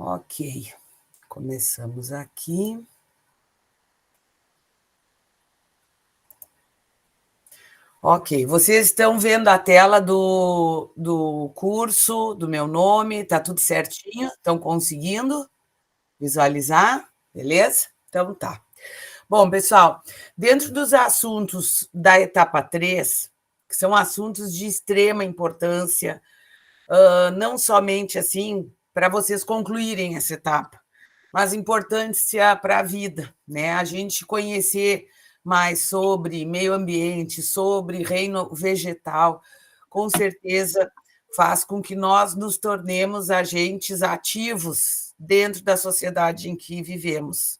Ok, começamos aqui. Ok, vocês estão vendo a tela do curso, do meu nome, tá tudo certinho? Estão conseguindo visualizar? Beleza? Então tá. Bom, pessoal, dentro dos assuntos da etapa 3, que são assuntos de extrema importância, não somente assim para vocês concluírem essa etapa, mas importância para a vida, né? A gente conhecer mais sobre meio ambiente, sobre reino vegetal, com certeza faz com que nós nos tornemos agentes ativos dentro da sociedade em que vivemos.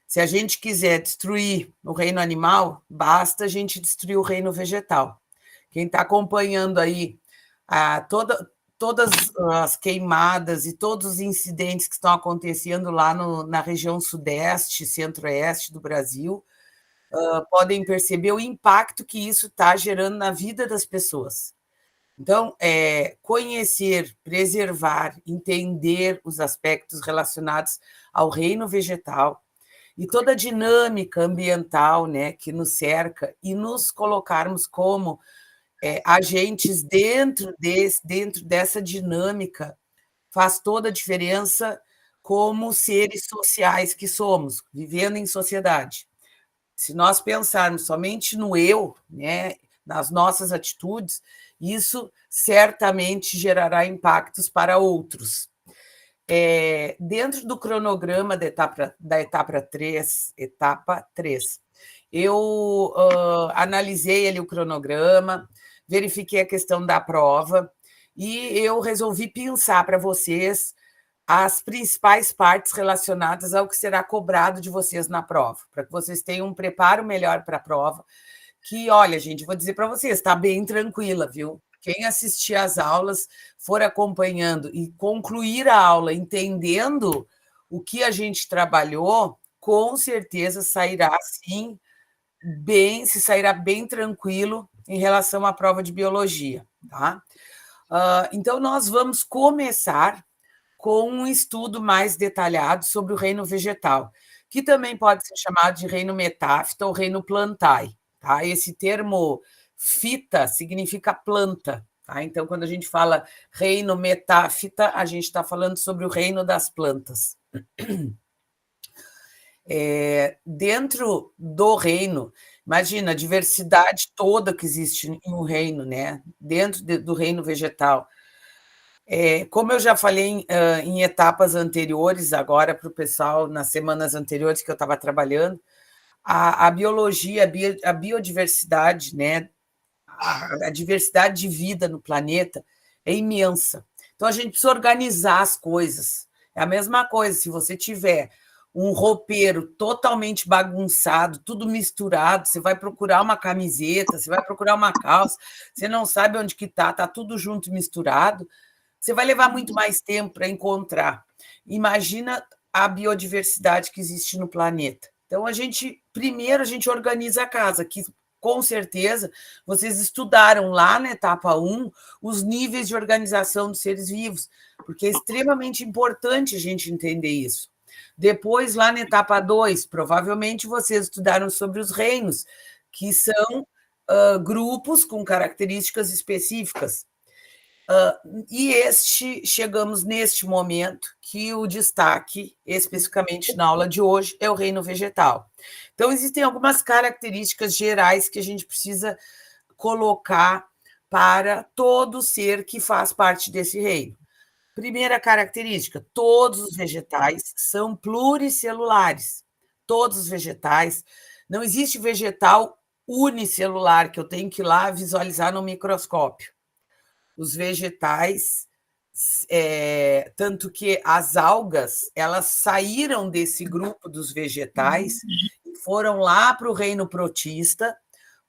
Se a gente quiser destruir o reino animal, basta a gente destruir o reino vegetal. Quem está acompanhando aí todas as queimadas e todos os incidentes que estão acontecendo lá na região sudeste, centro-oeste do Brasil, podem perceber o impacto que isso está gerando na vida das pessoas. Então, conhecer, preservar, entender os aspectos relacionados ao reino vegetal e toda a dinâmica ambiental, né, que nos cerca e nos colocarmos como agentes dentro dessa dinâmica faz toda a diferença como seres sociais que somos, vivendo em sociedade. Se nós pensarmos somente no eu, né, nas nossas atitudes, isso certamente gerará impactos para outros. Dentro do cronograma da etapa 3, eu analisei ali o cronograma, verifiquei a questão da prova e eu resolvi pensar para vocês as principais partes relacionadas ao que será cobrado de vocês na prova, para que vocês tenham um preparo melhor para a prova, que, olha, gente, vou dizer para vocês, está bem tranquila, viu? Quem assistir às aulas, for acompanhando e concluir a aula entendendo o que a gente trabalhou, com certeza sairá, sim, se sairá bem tranquilo em relação à prova de biologia, tá? Então, nós vamos começar com um estudo mais detalhado sobre o reino vegetal, que também pode ser chamado de reino metáfita ou reino plantae. Tá? Esse termo fita significa planta. Tá? Então, quando a gente fala reino metáfita, a gente está falando sobre o reino das plantas. Dentro do reino, imagina a diversidade toda que existe em um reino, né? Dentro do reino vegetal. Como eu já falei em etapas anteriores, agora para o pessoal, nas semanas anteriores que eu estava trabalhando, a biologia, a biodiversidade, né, a diversidade de vida no planeta é imensa. Então, a gente precisa organizar as coisas. É a mesma coisa, se você tiver um roupeiro totalmente bagunçado, tudo misturado, você vai procurar uma camiseta, você vai procurar uma calça, você não sabe onde que está tudo junto misturado, você vai levar muito mais tempo para encontrar. Imagina a biodiversidade que existe no planeta. Então, primeiro a gente organiza a casa, que com certeza vocês estudaram lá na etapa 1 os níveis de organização dos seres vivos, porque é extremamente importante a gente entender isso. Depois, lá na etapa 2, provavelmente vocês estudaram sobre os reinos, que são grupos com características específicas. Chegamos neste momento que o destaque, especificamente na aula de hoje, é o reino vegetal. Então, existem algumas características gerais que a gente precisa colocar para todo ser que faz parte desse reino. Primeira característica: todos os vegetais são pluricelulares. Todos os vegetais. Não existe vegetal unicelular que eu tenho que ir lá visualizar no microscópio. Os vegetais, tanto que as algas, elas saíram desse grupo dos vegetais e foram lá para o reino protista,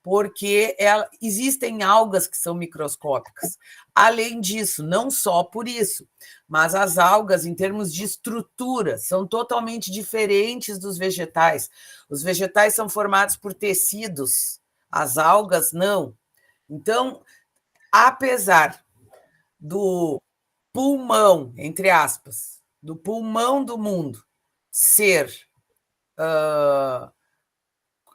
porque existem algas que são microscópicas. Além disso, não só por isso, mas as algas, em termos de estrutura, são totalmente diferentes dos vegetais. Os vegetais são formados por tecidos, as algas não. Então, apesar pulmão, entre aspas, do pulmão do mundo ser...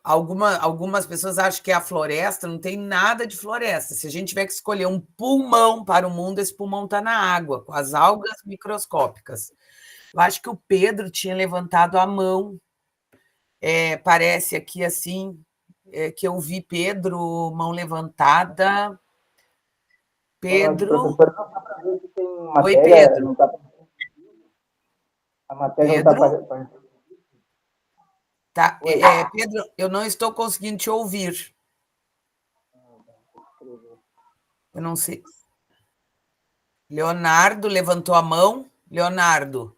algumas pessoas acham que é a floresta, não tem nada de floresta. Se a gente tiver que escolher um pulmão para o mundo, esse pulmão está na água, com as algas microscópicas. Eu acho que o Pedro tinha levantado a mão, parece aqui assim, que eu vi Pedro, mão levantada. Pedro. Oi, Pedro. A matéria não está aparecendo. Tá. Pedro, eu não estou conseguindo te ouvir. Eu não sei. Leonardo levantou a mão. Leonardo.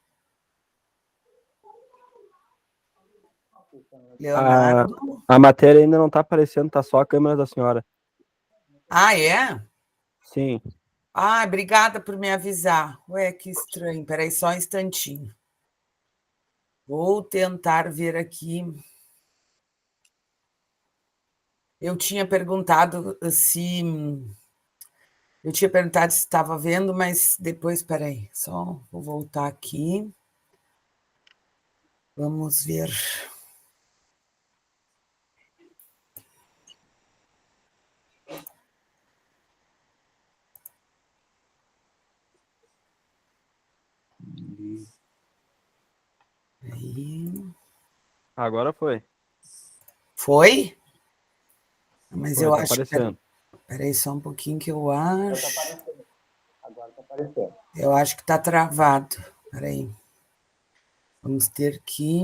Leonardo. A matéria ainda não está aparecendo, está só a câmera da senhora. Ah, é? Sim. Ah, obrigada por me avisar. Ué, que estranho. Peraí, só um instantinho. Vou tentar ver aqui. Eu tinha perguntado se... Eu tinha perguntado se estava vendo, mas depois, peraí, só vou voltar aqui. Vamos ver. Aí. Agora foi. Foi? Mas foi, eu tá acho... aparecendo. Peraí só um pouquinho que eu acho... Agora está aparecendo. Eu acho que está travado. Peraí. Vamos ter que...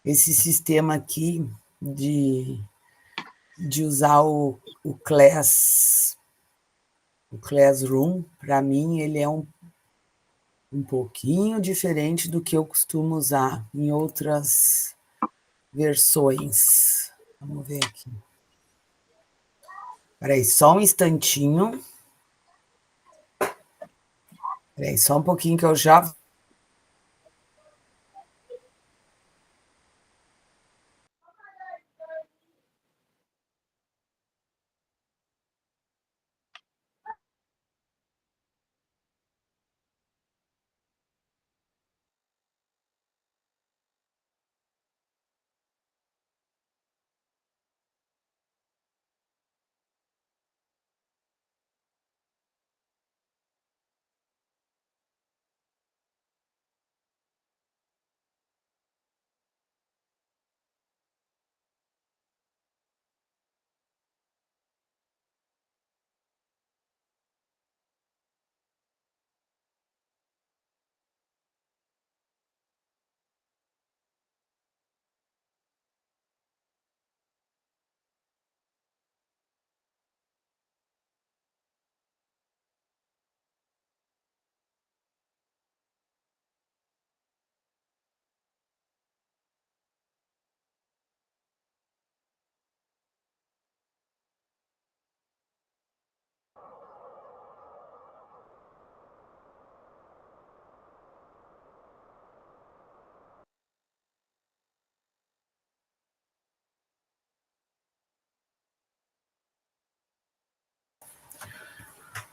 Esse sistema aqui de usar o Classroom, para mim, ele é um pouquinho diferente do que eu costumo usar em outras versões. Vamos ver aqui. Peraí, só um instantinho. Peraí, só um pouquinho que eu já...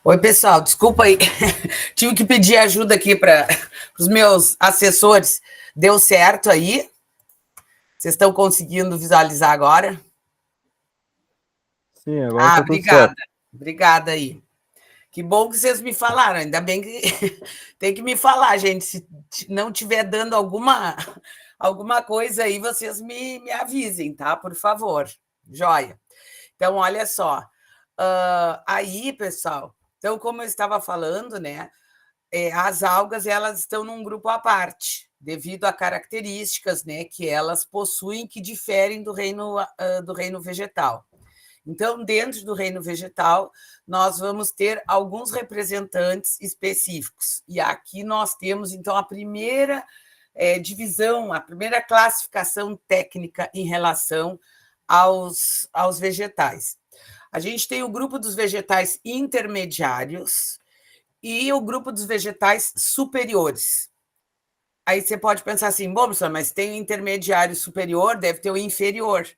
Oi, pessoal, desculpa aí. Tive que pedir ajuda aqui para os meus assessores. Deu certo aí? Vocês estão conseguindo visualizar agora? Sim, agora tá tudo certo. Obrigada aí. Que bom que vocês me falaram, ainda bem que tem que me falar, gente. Se não estiver dando alguma coisa aí, vocês me avisem, tá? Por favor. Joia. Então, olha só. Aí, pessoal, então, como eu estava falando, né? As algas, elas estão num grupo à parte, devido a características, né, que elas possuem que diferem do reino vegetal. Então, dentro do reino vegetal, nós vamos ter alguns representantes específicos. E aqui nós temos, então, a primeira divisão, a primeira classificação técnica em relação aos vegetais. A gente tem o grupo dos vegetais intermediários e o grupo dos vegetais superiores. Aí você pode pensar assim, bom, professor, mas tem o intermediário superior, deve ter o inferior.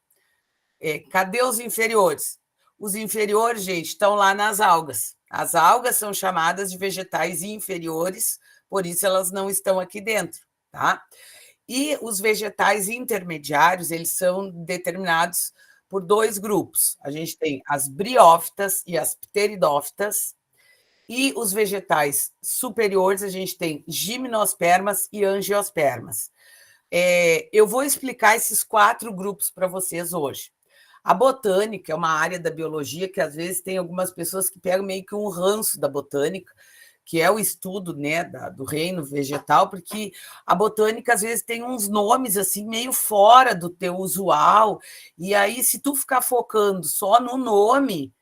Cadê os inferiores? os inferiores, gente, estão lá nas algas. As algas são chamadas de vegetais inferiores, por isso elas não estão aqui dentro, tá? E os vegetais intermediários, eles são determinados por 2 grupos. A gente tem as briófitas e as pteridófitas, e os vegetais superiores, a gente tem gimnospermas e angiospermas. Eu vou explicar esses 4 grupos para vocês hoje. A botânica é uma área da biologia que, às vezes, tem algumas pessoas que pegam meio que um ranço da botânica, que é o estudo, né, do reino vegetal, porque a botânica, às vezes, tem uns nomes assim meio fora do teu usual, e aí, se tu ficar focando só no nome,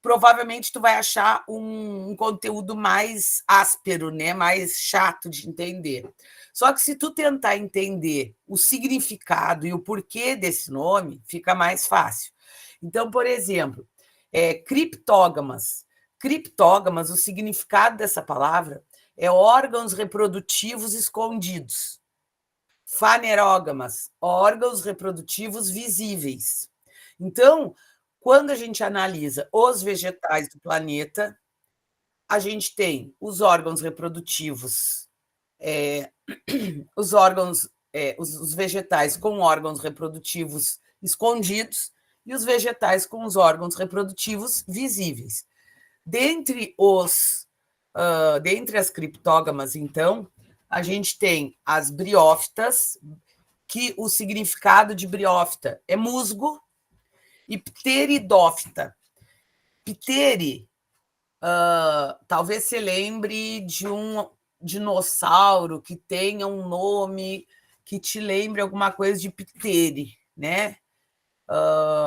provavelmente tu vai achar um conteúdo mais áspero, né, mais chato de entender. Só que se tu tentar entender o significado e o porquê desse nome, fica mais fácil. Então, por exemplo, criptógamas. Criptógamas, o significado dessa palavra é órgãos reprodutivos escondidos. Fanerógamas, órgãos reprodutivos visíveis. Então, quando a gente analisa os vegetais do planeta, a gente tem os órgãos reprodutivos, os vegetais com órgãos reprodutivos escondidos e os vegetais com os órgãos reprodutivos visíveis. Dentre as criptógamas, então, a gente tem as briófitas, que o significado de briófita é musgo, e pteridófita. Ptere, talvez se lembre de um dinossauro que tenha um nome que te lembre alguma coisa de ptere, né?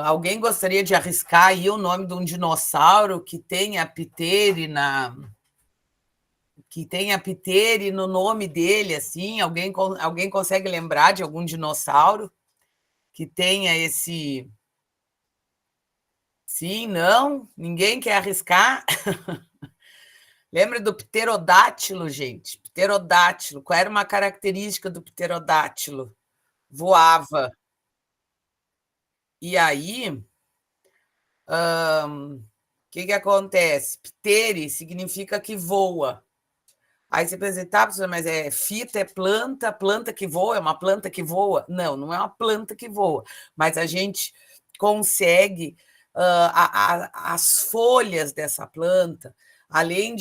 Alguém gostaria de arriscar aí o nome de um dinossauro que tenha ptere no nome dele, assim? Alguém consegue lembrar de algum dinossauro que tenha esse... Sim, não? Ninguém quer arriscar? Lembra do pterodátilo, gente? Pterodátilo. Qual era uma característica do pterodátilo? Voava. E aí, o que acontece? Ptere significa que voa. Aí você pensa, tá, mas fita é planta que voa, é uma planta que voa? Não, não é uma planta que voa, mas a gente consegue... as folhas dessa planta, além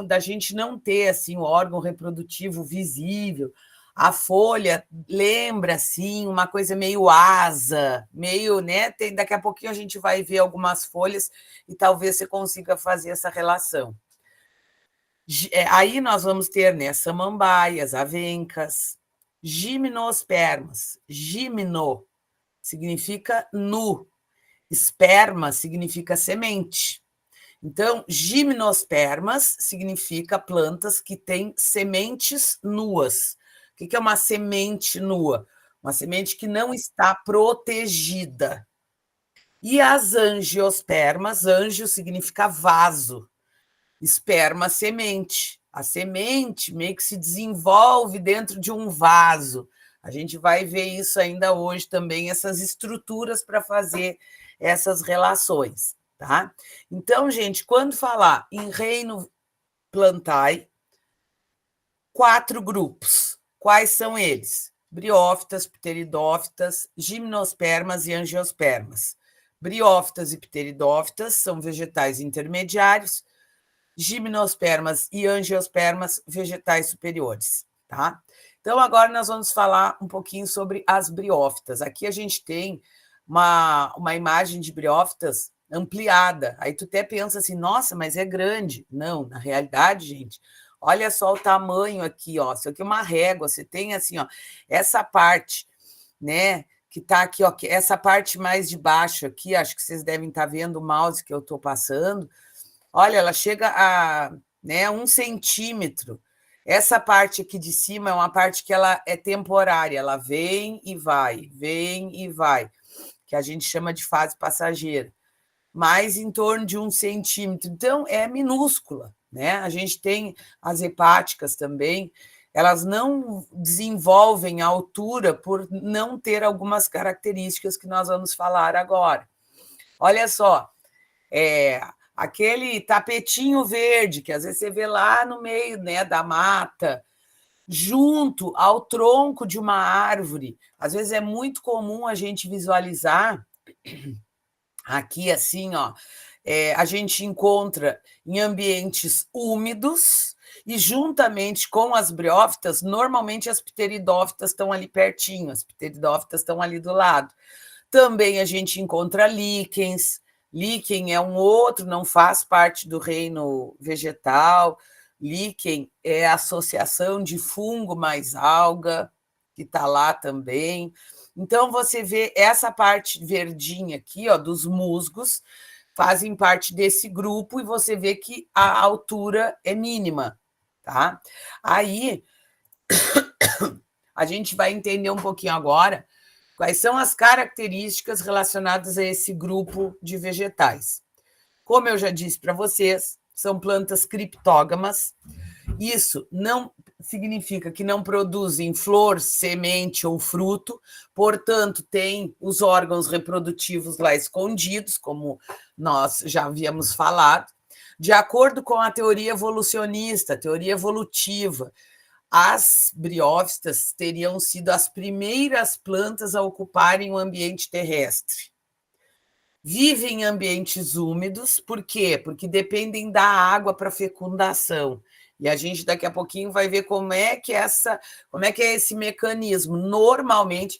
da gente não ter assim o órgão reprodutivo visível, a folha lembra assim uma coisa meio asa, meio, né? Daqui a pouquinho a gente vai ver algumas folhas e talvez você consiga fazer essa relação. Aí nós vamos ter, né, samambaias, avencas, gimnospermas. Gimno significa nu, esperma significa semente. Então, gimnospermas significa plantas que têm sementes nuas. O que é uma semente nua? Uma semente que não está protegida. E as angiospermas, angios significa vaso, esperma, semente. A semente meio que se desenvolve dentro de um vaso. A gente vai ver isso ainda hoje também, essas estruturas para fazer essas relações, tá? Então, gente, quando falar em reino plantae, 4 grupos. Quais são eles? Briófitas, pteridófitas, gimnospermas e angiospermas. Briófitas e pteridófitas são vegetais intermediários, gimnospermas e angiospermas, vegetais superiores, tá? Então, agora nós vamos falar um pouquinho sobre as briófitas. Aqui a gente tem uma imagem de briófitas ampliada. Aí tu até pensa assim, nossa, mas é grande. Não, na realidade, gente, olha só o tamanho aqui, ó. Isso aqui é uma régua. Você tem assim, ó, essa parte, né, que está aqui, ó, essa parte mais de baixo aqui, acho que vocês devem estar vendo o mouse que eu estou passando. Olha, ela chega a, né, 1 centímetro. Essa parte aqui de cima é uma parte que ela é temporária, ela vem e vai, que a gente chama de fase passageira, mas em torno de 1 centímetro. Então, é minúscula, né? A gente tem as hepáticas também, elas não desenvolvem a altura por não ter algumas características que nós vamos falar agora. Olha só, aquele tapetinho verde que às vezes você vê lá no meio, né, da mata, junto ao tronco de uma árvore. Às vezes é muito comum a gente visualizar aqui assim, ó, a gente encontra em ambientes úmidos e juntamente com as briófitas, normalmente as pteridófitas estão ali pertinho, as pteridófitas estão ali do lado. Também a gente encontra líquens. Líquen é um outro, não faz parte do reino vegetal. Líquen é a associação de fungo mais alga, que está lá também. Então, você vê essa parte verdinha aqui, ó, dos musgos, fazem parte desse grupo, e você vê que a altura é mínima, tá? Aí, a gente vai entender um pouquinho agora quais são as características relacionadas a esse grupo de vegetais. Como eu já disse para vocês, são plantas criptógamas. Isso não significa que não produzem flor, semente ou fruto, portanto, tem os órgãos reprodutivos lá escondidos, como nós já havíamos falado. De acordo com a teoria evolucionista, a teoria evolutiva, as briófitas teriam sido as primeiras plantas a ocuparem o ambiente terrestre. Vivem em ambientes úmidos, por quê? Porque dependem da água para fecundação. E a gente daqui a pouquinho vai ver como é que é esse mecanismo. Normalmente,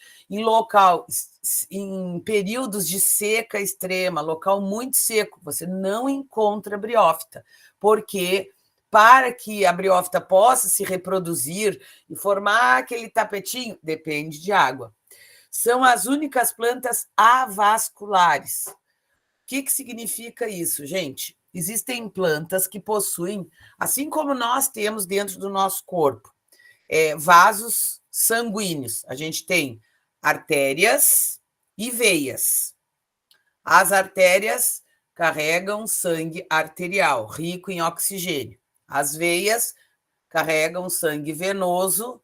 em períodos de seca extrema, local muito seco, você não encontra briófita, porque para que a briófita possa se reproduzir e formar aquele tapetinho, depende de água. São as únicas plantas avasculares. O que significa isso, gente? Existem plantas que possuem, assim como nós temos dentro do nosso corpo, vasos sanguíneos. A gente tem artérias e veias. As artérias carregam sangue arterial, rico em oxigênio. As veias carregam sangue venoso,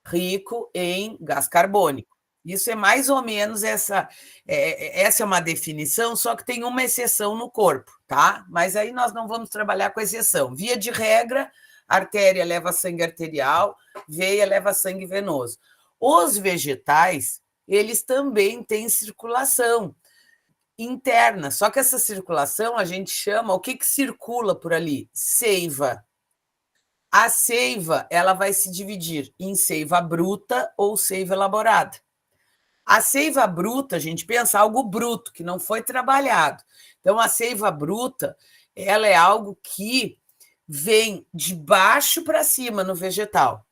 rico em gás carbônico. Isso é mais ou menos essa é uma definição, só que tem uma exceção no corpo, tá? Mas aí nós não vamos trabalhar com exceção. Via de regra, artéria leva sangue arterial, veia leva sangue venoso. Os vegetais, eles também têm circulação interna, só que essa circulação a gente chama, o que circula por ali? Seiva. A seiva, ela vai se dividir em seiva bruta ou seiva elaborada. A seiva bruta, a gente pensa algo bruto, que não foi trabalhado. Então, a seiva bruta, ela é algo que vem de baixo para cima no vegetal.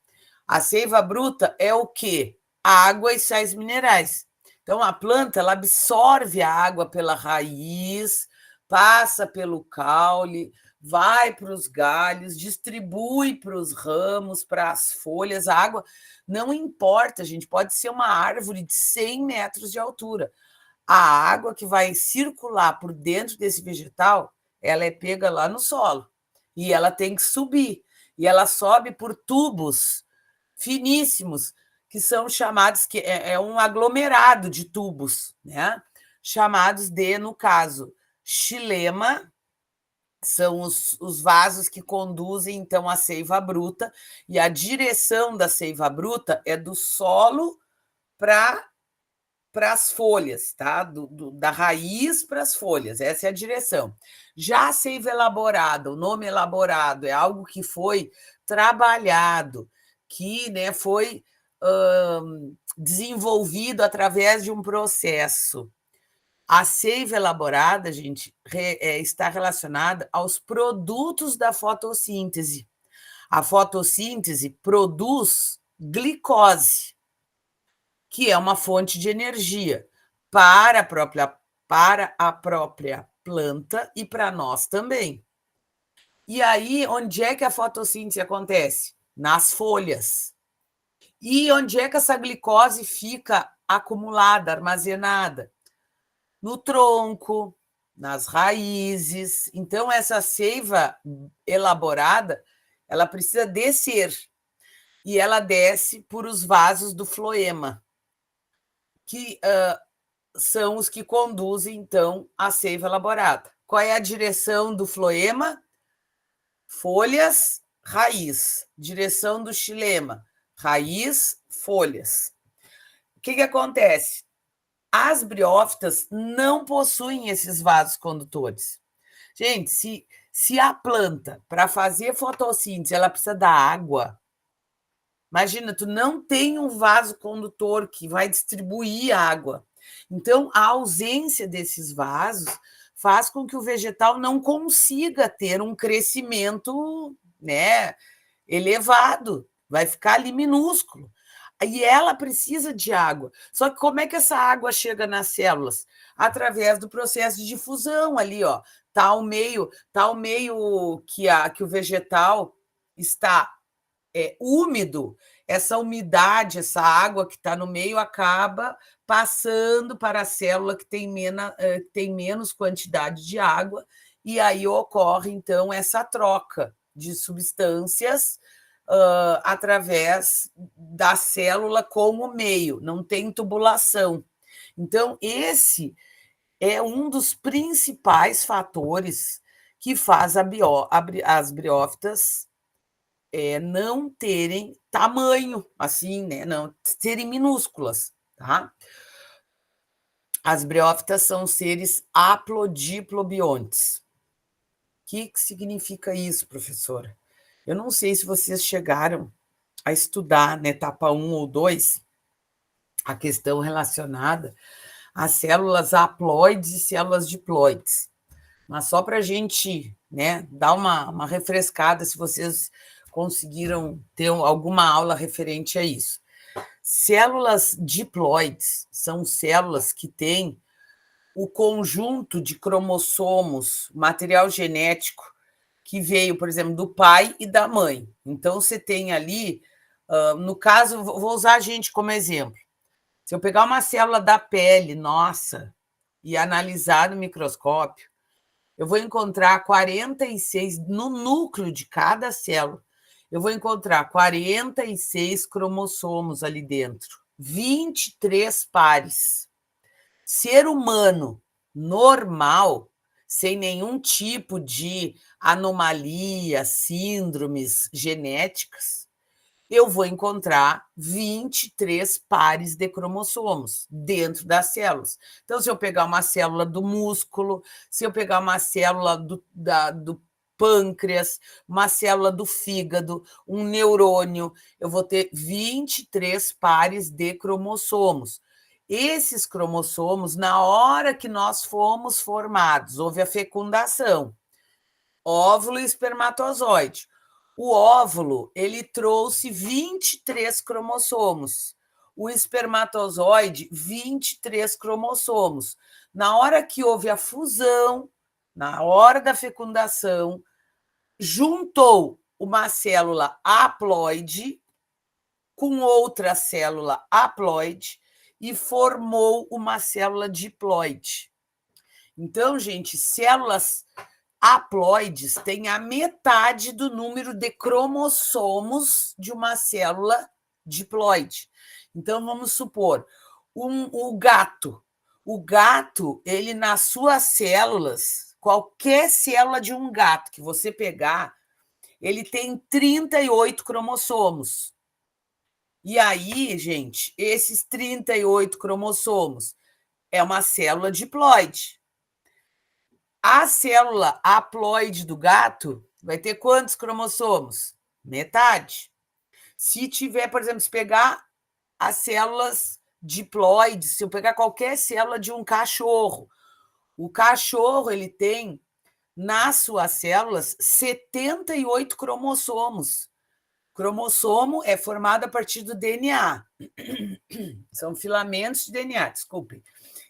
A seiva bruta é o quê? Água e sais minerais. Então, a planta ela absorve a água pela raiz, passa pelo caule, vai para os galhos, distribui para os ramos, para as folhas. A água não importa, gente, pode ser uma árvore de 100 metros de altura. A água que vai circular por dentro desse vegetal, ela é pega lá no solo e ela tem que subir. E ela sobe por tubos finíssimos, que são chamados, que é um aglomerado de tubos, né? Chamados de, no caso, xilema, são os vasos que conduzem, então, a seiva bruta, e a direção da seiva bruta é do solo para as folhas, tá? Da raiz para as folhas, essa é a direção. Já a seiva elaborada, o nome elaborado é algo que foi trabalhado, que, né, foi desenvolvido através de um processo. A seiva elaborada, gente, está relacionada aos produtos da fotossíntese. A fotossíntese produz glicose, que é uma fonte de energia para a própria planta e para nós também. E aí, onde é que a fotossíntese acontece? Nas folhas. E onde é que essa glicose fica acumulada, armazenada? No tronco, nas raízes. Então, essa seiva elaborada, ela precisa descer. E ela desce por os vasos do floema, que são os que conduzem, então, a seiva elaborada. Qual é a direção do floema? Folhas, raiz. Direção do xilema: raiz, folhas. O que acontece? As briófitas não possuem esses vasos condutores. Gente, se a planta, para fazer fotossíntese, ela precisa da água, imagina, tu não tem um vaso condutor que vai distribuir água. Então, a ausência desses vasos faz com que o vegetal não consiga ter um crescimento, né, elevado, vai ficar ali minúsculo. E ela precisa de água. Só que como é que essa água chega nas células? Através do processo de difusão ali, ó. Tá o meio que o vegetal está úmido, essa umidade, essa água que está no meio acaba passando para a célula que tem menos quantidade de água, e aí ocorre, então, essa troca de substâncias através da célula com o meio, não tem tubulação. Então, esse é um dos principais fatores que faz as briófitas não terem tamanho, assim, né? Não serem minúsculas, tá? As briófitas são seres aplodiplobiontes. O que significa isso, professora? Eu não sei se vocês chegaram a estudar na etapa 1 ou 2 a questão relacionada às células haploides e células diploides. Mas só para a gente, né, dar uma refrescada, se vocês conseguiram ter alguma aula referente a isso. Células diploides são células que têm o conjunto de cromossomos, material genético, que veio, por exemplo, do pai e da mãe. Então, você tem ali, no caso, vou usar a gente como exemplo. Se eu pegar uma célula da pele nossa e analisar no microscópio, eu vou encontrar 46, no núcleo de cada célula, eu vou encontrar 46 cromossomos ali dentro, 23 pares. Ser humano normal, sem nenhum tipo de anomalia, síndromes genéticas, eu vou encontrar 23 pares de cromossomos dentro das células. Então, se eu pegar uma célula do músculo, se eu pegar uma célula do pâncreas, uma célula do fígado, um neurônio, eu vou ter 23 pares de cromossomos. Esses cromossomos, na hora que nós fomos formados, houve a fecundação, óvulo e espermatozoide. O óvulo, ele trouxe 23 cromossomos. O espermatozoide, 23 cromossomos. Na hora que houve a fusão, na hora da fecundação, juntou uma célula haploide com outra célula haploide e formou uma célula diploide. Então, gente, células haploides têm a metade do número de cromossomos de uma célula diploide. Então, vamos supor, o gato. O gato, ele nas suas células, qualquer célula de um gato que você pegar, ele tem 38 cromossomos. E aí, gente, esses 38 cromossomos é uma célula diploide. A célula haploide do gato vai ter quantos cromossomos? Metade. Se tiver, por exemplo, se pegar as células diploides, se eu pegar qualquer célula de um cachorro, o cachorro ele tem nas suas células 78 cromossomos. Cromossomo é formado a partir do DNA. São filamentos de DNA, desculpem.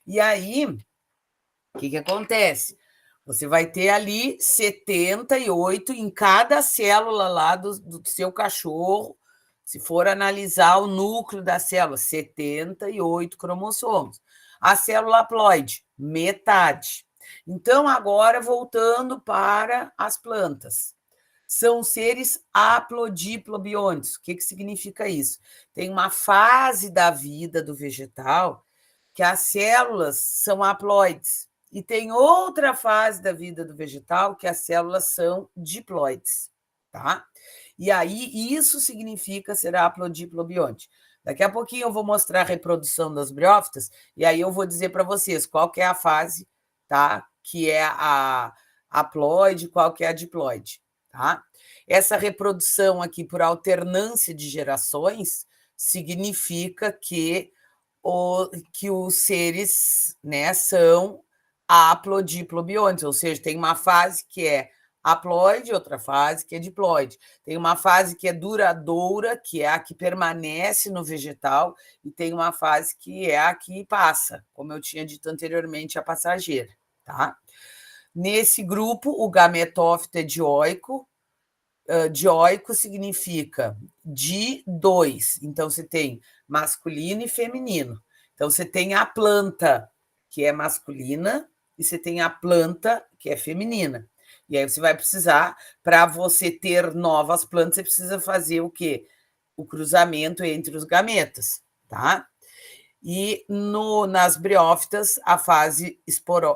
E aí, o que acontece? Você vai ter ali 78 em cada célula lá do seu cachorro. Se for analisar o núcleo da célula, 78 cromossomos. A célula haploide, metade. Então, agora, voltando para as plantas. São seres aplodiplobiontes. O que significa isso? Tem uma fase da vida do vegetal que as células são haploides. E tem outra fase da vida do vegetal que as células são diploides, tá? E aí, isso significa ser haplodiplobionte. Daqui a pouquinho eu vou mostrar a reprodução das briófitas, e aí eu vou dizer para vocês qual que é a fase, tá? Que é a haploide, qual que é a diploide, tá? Essa reprodução aqui por alternância de gerações significa que os seres, né, são haplodiplobiontes, ou seja, tem uma fase que é haploide, outra fase que é diploide. Tem uma fase que é duradoura, que é a que permanece no vegetal, e tem uma fase que é a que passa, como eu tinha dito anteriormente, a passageira, tá? Nesse grupo, o gametófito é dioico. Dioico significa de dois. Então, você tem masculino e feminino. Então, você tem a planta, que é masculina, e você tem a planta, que é feminina. E aí você vai precisar, para você ter novas plantas, você precisa fazer o quê? O cruzamento entre os gametas, tá? E nas briófitas, a fase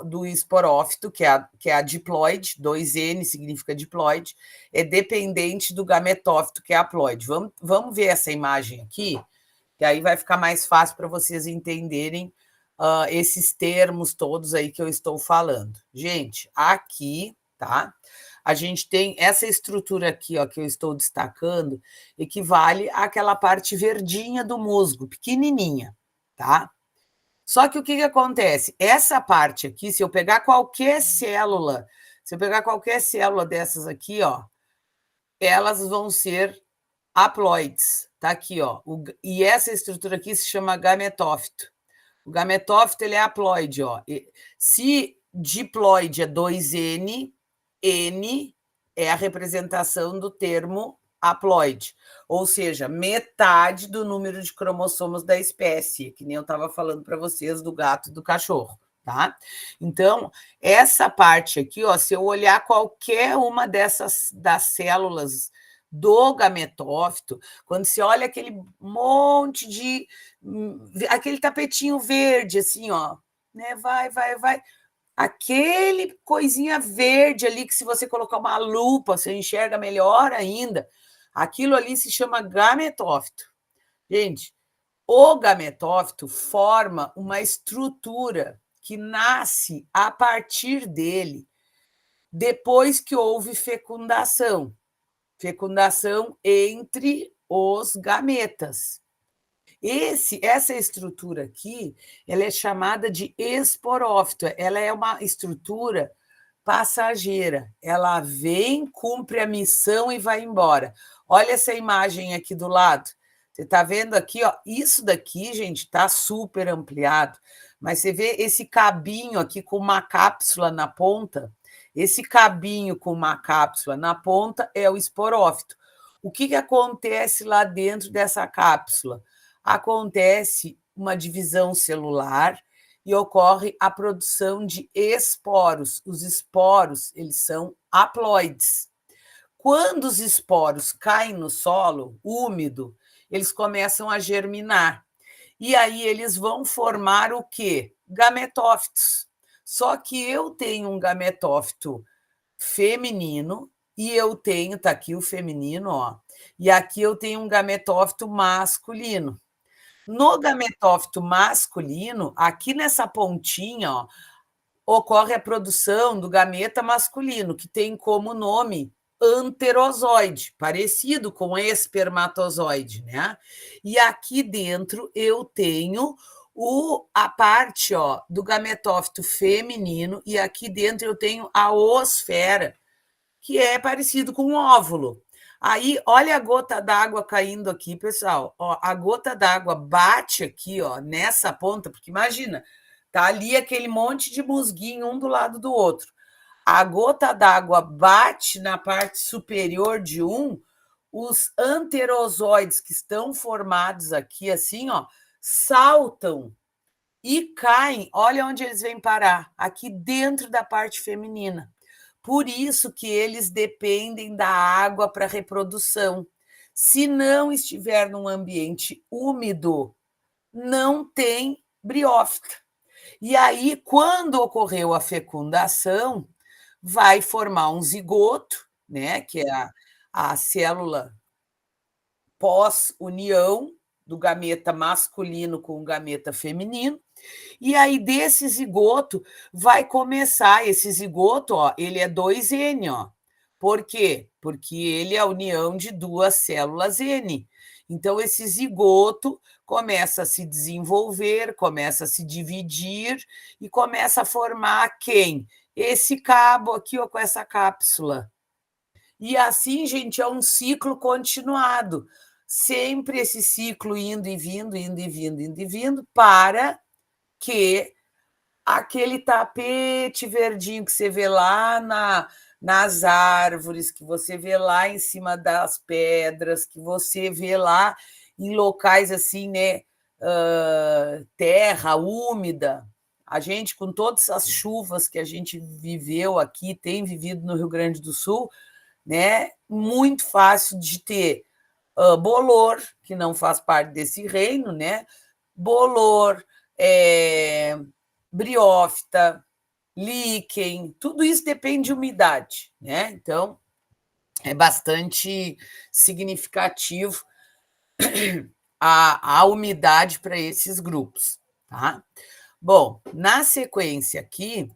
do esporófito, que é a diploide, 2N significa diploide, é dependente do gametófito, que é haploide. Vamos ver essa imagem aqui, que aí vai ficar mais fácil para vocês entenderem esses termos todos aí que eu estou falando. Gente, aqui, tá? A gente tem essa estrutura aqui, ó, que eu estou destacando, equivale àquela parte verdinha do musgo, pequenininha, tá? Só que o que acontece? Essa parte aqui, se eu pegar qualquer célula, dessas aqui, ó, elas vão ser haploides, tá aqui, ó. E essa estrutura aqui se chama gametófito. O gametófito, ele é haploide, ó. Se diploide é 2N, N é a representação do termo haploide, ou seja, metade do número de cromossomos da espécie, que nem eu estava falando para vocês do gato e do cachorro, tá? Então, essa parte aqui, ó, se eu olhar qualquer uma das células do gametófito, quando você olha aquele monte de aquele tapetinho verde, assim, ó, né? Vai. Aquele coisinha verde ali que, se você colocar uma lupa, você enxerga melhor ainda. Aquilo ali se chama gametófito. Gente, o gametófito forma uma estrutura que nasce a partir dele depois que houve fecundação. Fecundação entre os gametas. Essa estrutura aqui, ela é chamada de esporófito. Ela é uma estrutura passageira. Ela vem, cumpre a missão e vai embora. Olha essa imagem aqui do lado. Você está vendo aqui, ó? Isso daqui, gente, está super ampliado. Mas você vê esse cabinho aqui com uma cápsula na ponta? Esse cabinho com uma cápsula na ponta é o esporófito. O que acontece lá dentro dessa cápsula? Acontece uma divisão celular e ocorre a produção de esporos. Os esporos, eles são haploides. Quando os esporos caem no solo úmido, eles começam a germinar. E aí eles vão formar o quê? Gametófitos. Só que eu tenho um gametófito feminino e eu tenho, tá aqui o feminino, ó, e aqui eu tenho um gametófito masculino. No gametófito masculino, aqui nessa pontinha, ó, ocorre a produção do gameta masculino, que tem como nome anterozoide, parecido com espermatozoide, né? E aqui dentro eu tenho a parte, ó, do gametófito feminino, e aqui dentro eu tenho a oosfera, que é parecido com um óvulo. Aí, olha a gota d'água caindo aqui, pessoal. Ó, a gota d'água bate aqui, ó, nessa ponta, porque imagina, tá ali aquele monte de musguinho um do lado do outro. A gota d'água bate na parte superior de os anterozoides que estão formados aqui, assim, ó, saltam e caem. Olha onde eles vêm parar, aqui dentro da parte feminina. Por isso que eles dependem da água para reprodução. Se não estiver num ambiente úmido, não tem briófita. E aí, quando ocorreu a fecundação, vai formar um zigoto, né, que é a célula pós-união do gameta masculino com o gameta feminino. E aí, desse zigoto, vai começar, esse zigoto, ó, ele é 2N, ó. Por quê? Porque ele é a união de duas células N. Então, esse zigoto começa a se desenvolver, começa a se dividir e começa a formar quem? Esse cabo aqui, ó, com essa cápsula. E assim, gente, é um ciclo continuado. Sempre esse ciclo indo e vindo, indo e vindo, indo e vindo, para que aquele tapete verdinho que você vê lá nas árvores, que você vê lá em cima das pedras, que você vê lá em locais assim, né, terra úmida. A gente, com todas as chuvas que a gente viveu aqui, tem vivido no Rio Grande do Sul, né, muito fácil de ter bolor, que não faz parte desse reino, né? Bolor, briófita, líquen, tudo isso depende de umidade, né? Então, é bastante significativo a umidade para esses grupos, tá? Bom, na sequência aqui,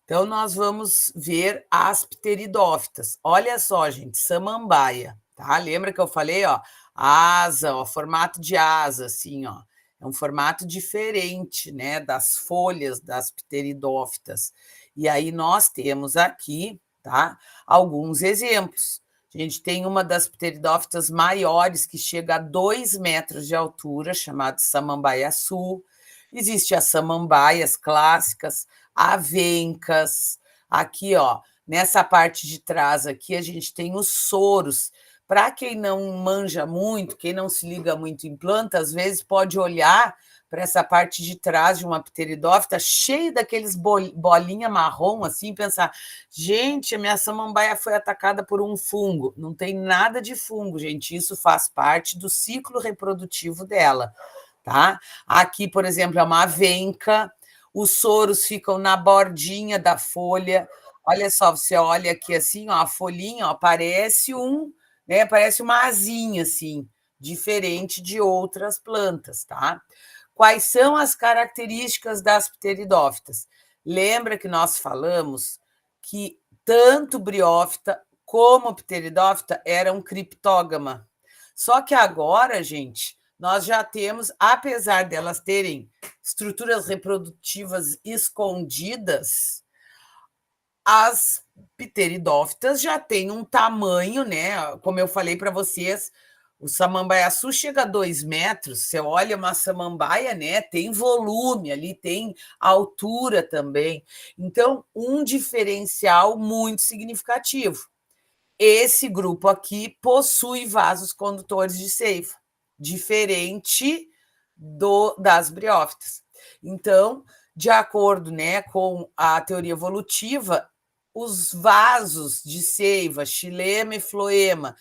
então nós vamos ver as pteridófitas. Olha só, gente, samambaia, tá? Lembra que eu falei, ó, asa, ó, formato de asa, assim, ó. É um formato diferente, né, das folhas das pteridófitas. E aí nós temos aqui, tá, alguns exemplos. A gente tem uma das pteridófitas maiores, que chega a 2 metros de altura, chamada samambaia sul. Existe as samambaias clássicas, avencas. Aqui, ó, nessa parte de trás aqui, a gente tem os soros. Para quem não manja muito, quem não se liga muito em planta, às vezes pode olhar para essa parte de trás de uma pteridófita cheia daqueles bolinha marrom, assim, e pensar, gente, a minha samambaia foi atacada por um fungo. Não tem nada de fungo, gente, isso faz parte do ciclo reprodutivo dela, tá? Aqui, por exemplo, é uma avenca, os soros ficam na bordinha da folha. Olha só, você olha aqui assim, ó, a folhinha, ó, parece né, parece uma asinha assim, diferente de outras plantas, tá? Quais são as características das pteridófitas? Lembra que nós falamos que tanto briófita como pteridófita eram criptógama. Só que agora, gente, nós já temos, apesar delas terem estruturas reprodutivas escondidas, as pteridófitas já têm um tamanho, né? Como eu falei para vocês, o samambaiaçu chega a 2 metros. Você olha uma samambaia, né? Tem volume ali, tem altura também. Então, um diferencial muito significativo. Esse grupo aqui possui vasos condutores de seiva, diferente das briófitas. Então, de acordo, né, com a teoria evolutiva, os vasos de seiva, xilema e floema,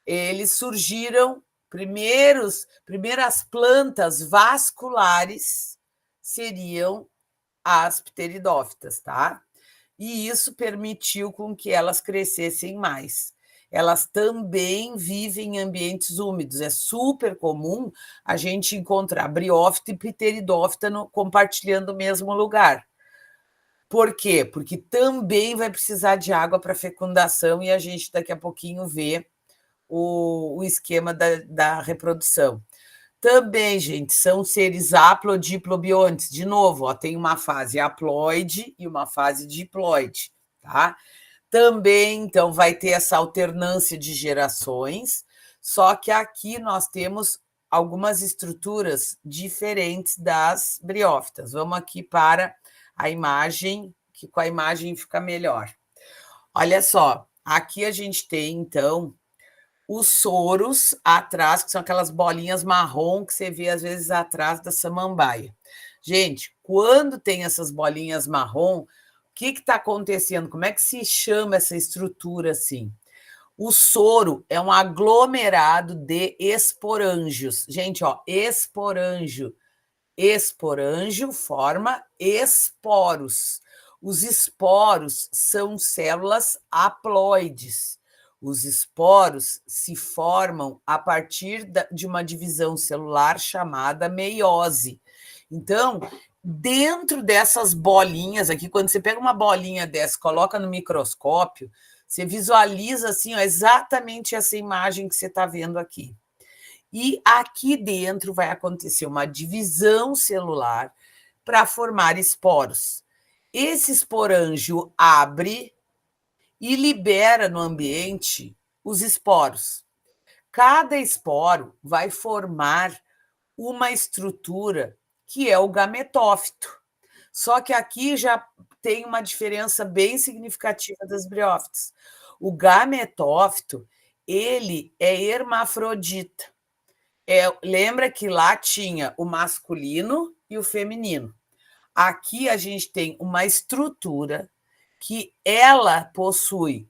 eles surgiram, primeiras plantas vasculares seriam as pteridófitas, tá? E isso permitiu com que elas crescessem mais. Elas também vivem em ambientes úmidos. É super comum a gente encontrar briófita e pteridófita compartilhando o mesmo lugar. Por quê? Porque também vai precisar de água para fecundação e a gente daqui a pouquinho vê o esquema da reprodução. Também, gente, são seres haplodiplobiontes. De novo, ó, tem uma fase haploide e uma fase diploide, tá? Também, então, vai ter essa alternância de gerações, só que aqui nós temos algumas estruturas diferentes das briófitas. Vamos aqui para a imagem, que com a imagem fica melhor. Olha só, aqui a gente tem, então, os soros atrás, que são aquelas bolinhas marrom que você vê às vezes atrás da samambaia. Gente, quando tem essas bolinhas marrom, o que está acontecendo? Como é que se chama essa estrutura assim? O soro é um aglomerado de esporângios. Gente, ó, esporângio Esporângio forma esporos. Os esporos são células haploides. Os esporos se formam a partir de uma divisão celular chamada meiose. Então, dentro dessas bolinhas aqui, quando você pega uma bolinha dessa, coloca no microscópio, você visualiza assim, ó, exatamente essa imagem que você está vendo aqui. E aqui dentro vai acontecer uma divisão celular para formar esporos. Esse esporângio abre e libera no ambiente os esporos. Cada esporo vai formar uma estrutura que é o gametófito. Só que aqui já tem uma diferença bem significativa das briófitas. O gametófito, ele é hermafrodita. Lembra que lá tinha o masculino e o feminino. Aqui a gente tem uma estrutura que ela possui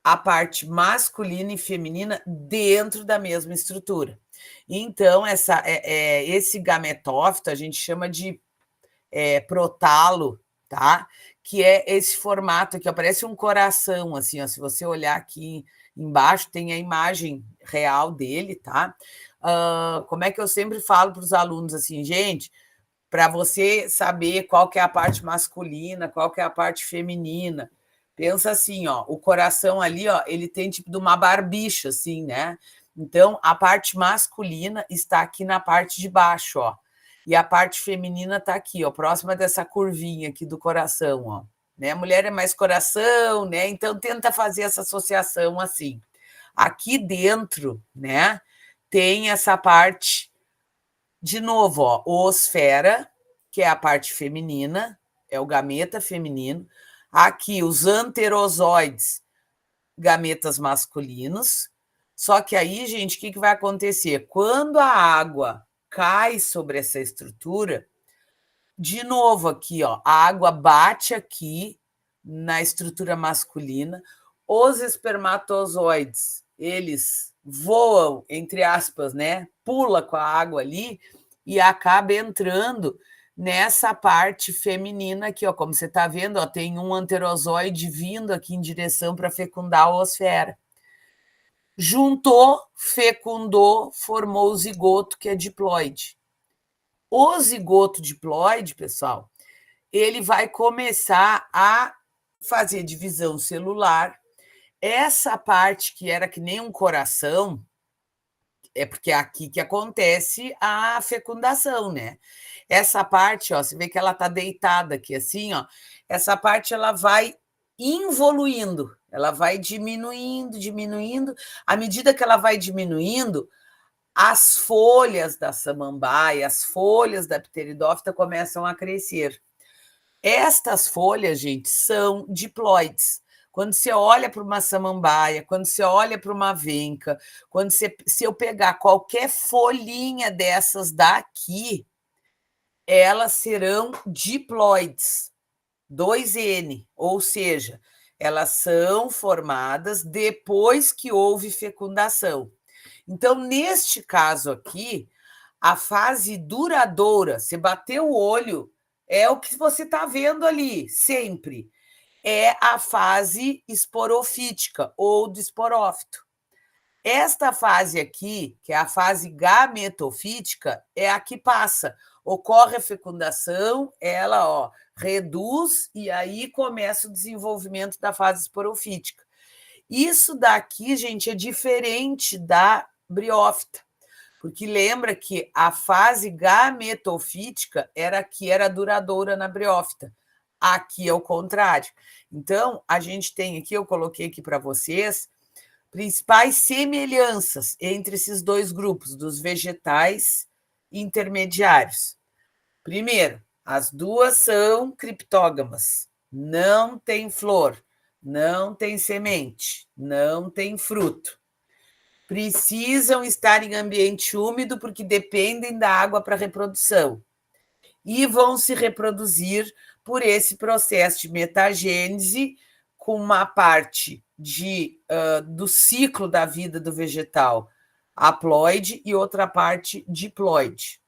a parte masculina e feminina dentro da mesma estrutura. Então, esse gametófito a gente chama de protalo, tá? Que é esse formato aqui, ó, parece um coração, assim, ó, se você olhar aqui embaixo, tem a imagem real dele, tá? Como é que eu sempre falo para os alunos assim, gente, para você saber qual que é a parte masculina, qual que é a parte feminina, pensa assim, ó, o coração ali, ó, ele tem tipo de uma barbicha, assim, né? Então, a parte masculina está aqui na parte de baixo, ó, e a parte feminina está aqui, ó, próxima dessa curvinha aqui do coração, ó. Né? A mulher é mais coração, né? Então, tenta fazer essa associação assim. Aqui dentro, né, tem essa parte, de novo, ó, oosfera, que é a parte feminina, é o gameta feminino. Aqui, os anterozoides, gametas masculinos. Só que aí, gente, o que vai acontecer? Quando a água cai sobre essa estrutura, de novo aqui, ó, a água bate aqui na estrutura masculina, os espermatozoides, eles voam, entre aspas, né? Pula com a água ali e acaba entrando nessa parte feminina aqui, ó, como você está vendo, ó, tem um anterozoide vindo aqui em direção para fecundar a oosfera. Juntou, fecundou, formou o zigoto, que é diploide. O zigoto diploide, pessoal, ele vai começar a fazer divisão celular. Essa parte que era que nem um coração, é porque é aqui que acontece a fecundação, né? Essa parte, ó, você vê que ela está deitada aqui assim, ó. Essa parte ela vai involuindo, ela vai diminuindo, diminuindo. À medida que ela vai diminuindo, as folhas da samambaia, as folhas da pteridófita começam a crescer. Estas folhas, gente, são diploides. Quando você olha para uma samambaia, quando você olha para uma venca, se eu pegar qualquer folhinha dessas daqui, elas serão diploides, 2N, ou seja, elas são formadas depois que houve fecundação. Então, neste caso aqui, a fase duradoura, você bateu o olho, é o que você está vendo ali, sempre. É a fase esporofítica ou do esporófito. Esta fase aqui, que é a fase gametofítica, é a que passa. Ocorre a fecundação, ela reduz e aí começa o desenvolvimento da fase esporofítica. Isso daqui, gente, é diferente da briófita, porque lembra que a fase gametofítica era a que era duradoura na briófita. Aqui é o contrário. Então, a gente tem aqui, eu coloquei aqui para vocês, principais semelhanças entre esses dois grupos, dos vegetais intermediários. Primeiro, as duas são criptógamas, não tem flor, não tem semente, não tem fruto. Precisam estar em ambiente úmido porque dependem da água para reprodução. E vão se reproduzir por esse processo de metagênese, com uma parte do ciclo da vida do vegetal haploide e outra parte diploide.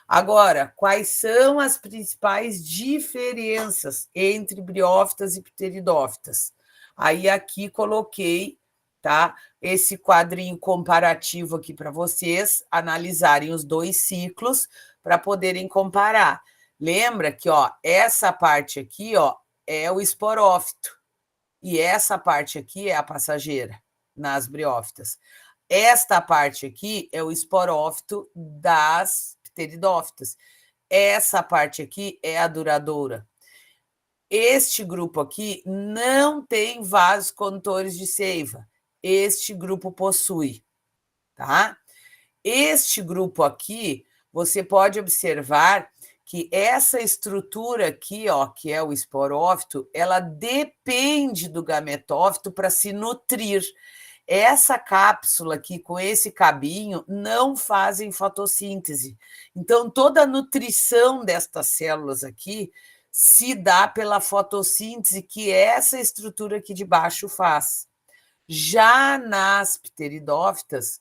Agora, quais são as principais diferenças entre briófitas e pteridófitas? Aí aqui coloquei, tá, esse quadrinho comparativo aqui para vocês analisarem os 2 ciclos para poderem comparar. Lembra que, ó, essa parte aqui, ó, é o esporófito e essa parte aqui é a passageira nas briófitas. Esta parte aqui é o esporófito das pteridófitas. Essa parte aqui é a duradoura. Este grupo aqui não tem vasos condutores de seiva. Este grupo possui, tá? Este grupo aqui, você pode observar que essa estrutura aqui, ó, que é o esporófito, ela depende do gametófito para se nutrir. Essa cápsula aqui com esse cabinho não fazem fotossíntese. Então, toda a nutrição destas células aqui se dá pela fotossíntese que essa estrutura aqui de baixo faz. Já nas pteridófitas,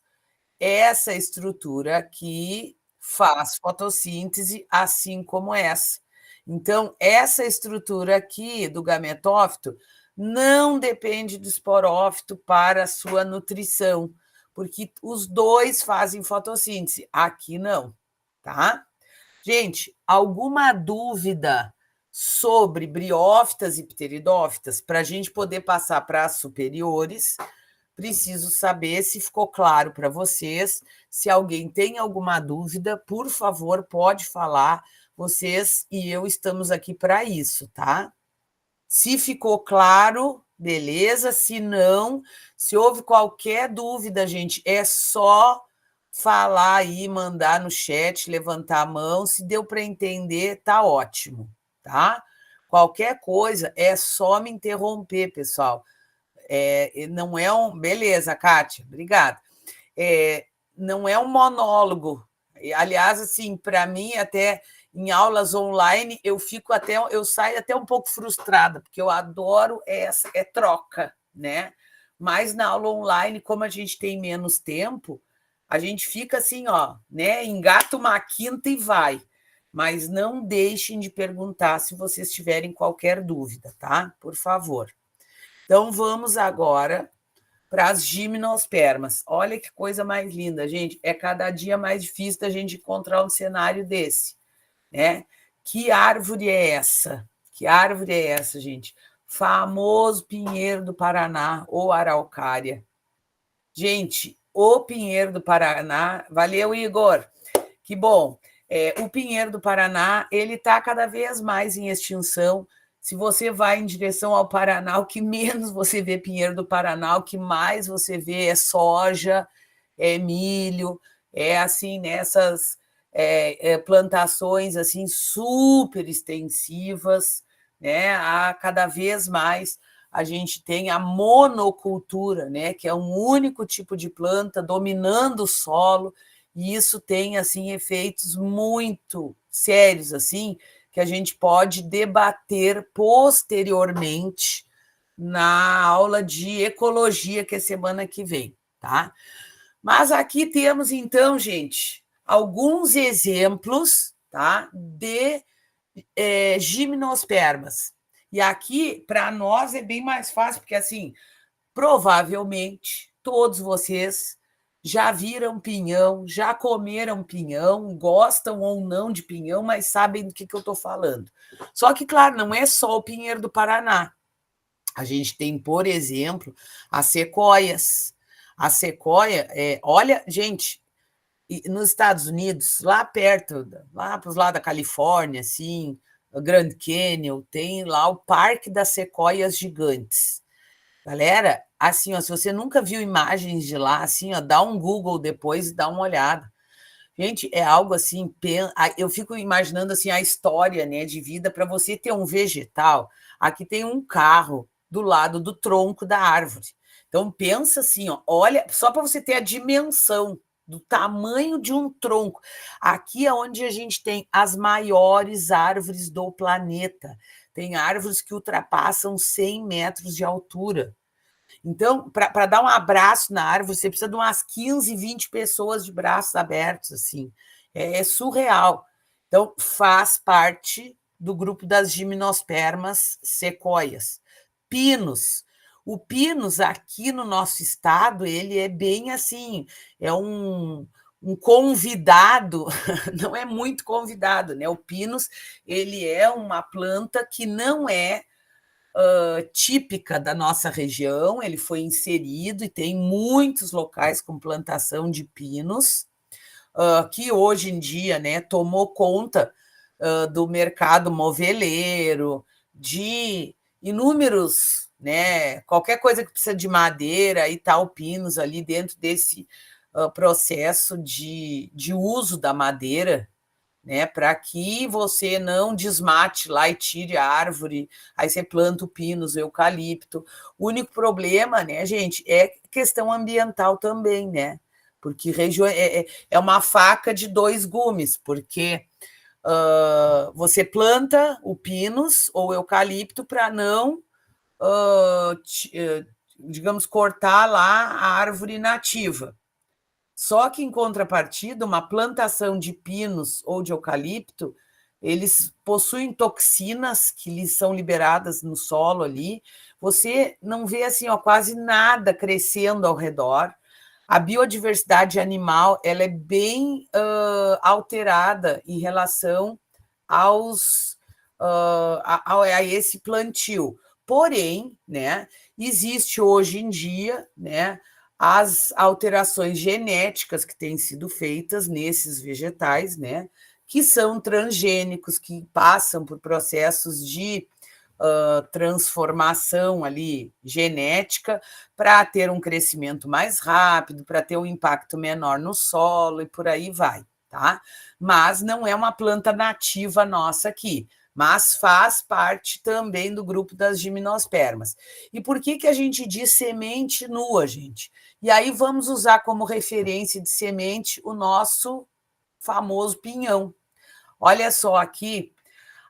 essa estrutura aqui faz fotossíntese, assim como essa. Então, essa estrutura aqui do gametófito não depende do esporófito para a sua nutrição, porque os 2 fazem fotossíntese, aqui não, tá? Gente, alguma dúvida sobre briófitas e pteridófitas para a gente poder passar para as superiores? Preciso saber se ficou claro para vocês. Se alguém tem alguma dúvida, por favor, pode falar. Vocês e eu estamos aqui para isso, tá? Se ficou claro, beleza. Se não, se houve qualquer dúvida, gente, é só falar aí, mandar no chat, levantar a mão. Se deu para entender, tá ótimo, tá? Qualquer coisa, é só me interromper, pessoal. Não é um... Beleza, Kátia, obrigada. Não é um monólogo. Aliás, assim, para mim, até em aulas online, eu saio até um pouco frustrada, porque eu adoro essa troca, né? Mas na aula online, como a gente tem menos tempo, a gente fica assim, ó, né? Engata uma quinta e vai. Mas não deixem de perguntar se vocês tiverem qualquer dúvida, tá? Por favor. Então, vamos agora para as gimnospermas. Olha que coisa mais linda, gente. É cada dia mais difícil da gente encontrar um cenário desse, né? Que árvore é essa? Que árvore é essa, gente? Famoso pinheiro do Paraná ou araucária. Gente, o pinheiro do Paraná... Valeu, Igor. Que bom. O pinheiro do Paraná, ele está cada vez mais em extinção. Se você vai em direção ao Paraná, o que menos você vê pinheiro do Paraná, o que mais você vê é soja, é milho, é assim, nessas plantações assim super extensivas, né? Cada vez mais a gente tem a monocultura, né? Que é um único tipo de planta dominando o solo, e isso tem assim efeitos muito sérios assim, que a gente pode debater posteriormente na aula de ecologia, que é semana que vem, tá? Mas aqui temos, então, gente, alguns exemplos, tá, de gimnospermas. E aqui, para nós, é bem mais fácil, porque, assim, provavelmente, todos vocês já viram pinhão, já comeram pinhão, gostam ou não de pinhão, mas sabem do que eu estou falando. Só que, claro, não é só o pinheiro do Paraná. A gente tem, por exemplo, as sequoias. A sequoia, olha, gente, nos Estados Unidos, lá perto, lá para os lados da Califórnia, assim, o Grand Canyon, tem lá o Parque das Sequoias Gigantes. Galera, assim, ó, se você nunca viu imagens de lá, assim, ó, dá um Google depois e dá uma olhada. Gente, é algo assim, eu fico imaginando assim a história, né, de vida para você ter um vegetal. Aqui tem um carro do lado do tronco da árvore. Então pensa assim, ó, olha, só para você ter a dimensão do tamanho de um tronco. Aqui é onde a gente tem as maiores árvores do planeta. Tem árvores que ultrapassam 100 metros de altura. Então, para dar um abraço na árvore, você precisa de umas 15, 20 pessoas de braços abertos, assim. É surreal. Então, faz parte do grupo das gimnospermas sequoias. Pinos. O pinus, aqui no nosso estado, ele é bem assim, é um convidado, não é muito convidado, né? O pinus, ele é uma planta que não é típica da nossa região, ele foi inserido e tem muitos locais com plantação de pinos, que hoje em dia, né, tomou conta do mercado moveleiro, de inúmeros, né, qualquer coisa que precisa de madeira e tal, pinos ali dentro desse processo de uso da madeira, né, para que você não desmate lá e tire a árvore, aí você planta o pinus, o eucalipto. O único problema, né, gente, é questão ambiental também, né? Porque é uma faca de dois gumes, porque você planta o pinus ou o eucalipto para não, digamos, cortar lá a árvore nativa. Só que, em contrapartida, uma plantação de pinos ou de eucalipto, eles possuem toxinas que lhes são liberadas no solo ali. Você não vê assim, ó, quase nada crescendo ao redor. A biodiversidade animal ela é bem alterada em relação a esse plantio. Porém, né, existe hoje em dia, né, as alterações genéticas que têm sido feitas nesses vegetais, né, que são transgênicos, que passam por processos de transformação ali genética para ter um crescimento mais rápido, para ter um impacto menor no solo e por aí vai, tá? Mas não é uma planta nativa nossa aqui, mas faz parte também do grupo das gimnospermas. E por que a gente diz semente nua, gente? E aí vamos usar como referência de semente o nosso famoso pinhão. Olha só aqui,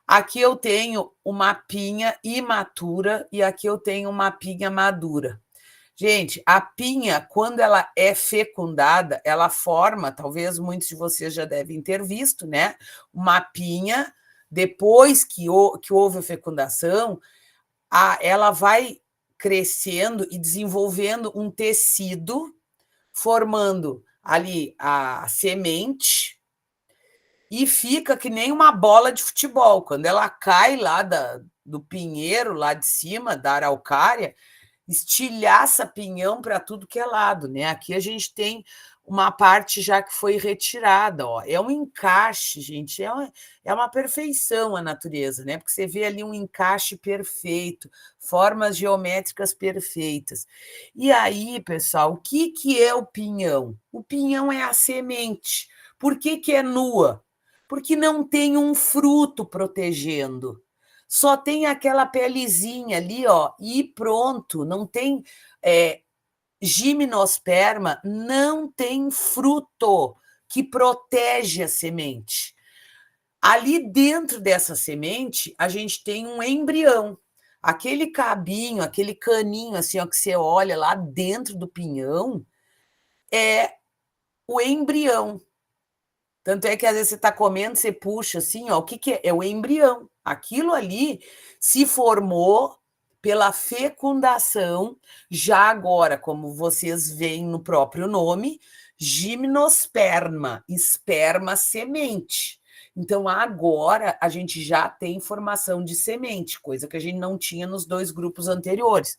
aqui eu tenho uma pinha imatura e aqui eu tenho uma pinha madura. Gente, a pinha, quando ela é fecundada, ela forma, talvez muitos de vocês já devem ter visto, né? Uma pinha, depois que houve a fecundação, ela vai crescendo e desenvolvendo um tecido, formando ali a semente, e fica que nem uma bola de futebol. Quando ela cai lá do pinheiro, lá de cima, da araucária, estilhaça pinhão para tudo que é lado, né? Aqui a gente tem uma parte já que foi retirada, ó. É um encaixe, gente, é uma perfeição a natureza, né? Porque você vê ali um encaixe perfeito, formas geométricas perfeitas. E aí, pessoal, o que é o pinhão? O pinhão é a semente. Por que é nua? Porque não tem um fruto protegendo. Só tem aquela pelezinha ali, ó, e pronto. Não tem gimnosperma, não tem fruto que protege a semente. Ali dentro dessa semente, a gente tem um embrião. Aquele cabinho, aquele caninho assim, ó, que você olha lá dentro do pinhão, é o embrião. Tanto é que às vezes você está comendo, você puxa assim, ó, o que é? É o embrião. Aquilo ali se formou pela fecundação, já agora, como vocês veem no próprio nome, gimnosperma, esperma semente. Então, agora a gente já tem formação de semente, coisa que a gente não tinha nos dois grupos anteriores.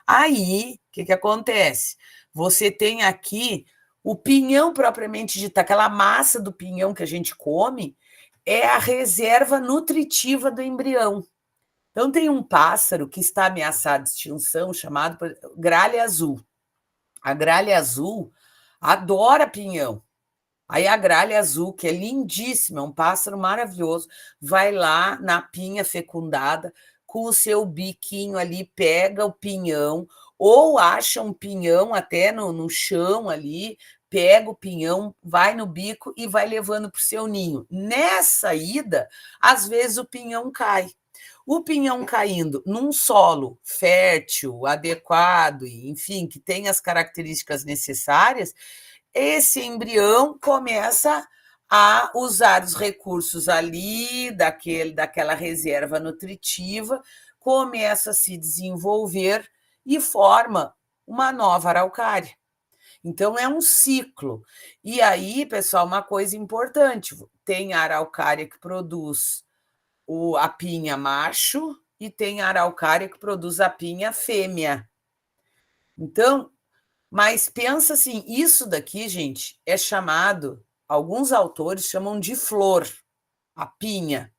Aí, o que acontece? Você tem aqui o pinhão propriamente dito, aquela massa do pinhão que a gente come, é a reserva nutritiva do embrião. Então, tem um pássaro que está ameaçado de extinção chamado gralha azul. A gralha azul adora pinhão. Aí a gralha azul, que é lindíssima, é um pássaro maravilhoso, vai lá na pinha fecundada, com o seu biquinho ali, pega o pinhão, ou acha um pinhão até no chão ali, pega o pinhão, vai no bico e vai levando para o seu ninho. Nessa ida, às vezes o pinhão cai. O pinhão caindo num solo fértil, adequado, enfim, que tem as características necessárias, esse embrião começa a usar os recursos ali daquela reserva nutritiva, começa a se desenvolver e forma uma nova araucária. Então, é um ciclo. E aí, pessoal, uma coisa importante: tem a araucária que produz a pinha macho e tem a araucária que produz a pinha fêmea. Então, mas pensa assim, isso daqui, gente, é chamado, alguns autores chamam de flor, a pinha.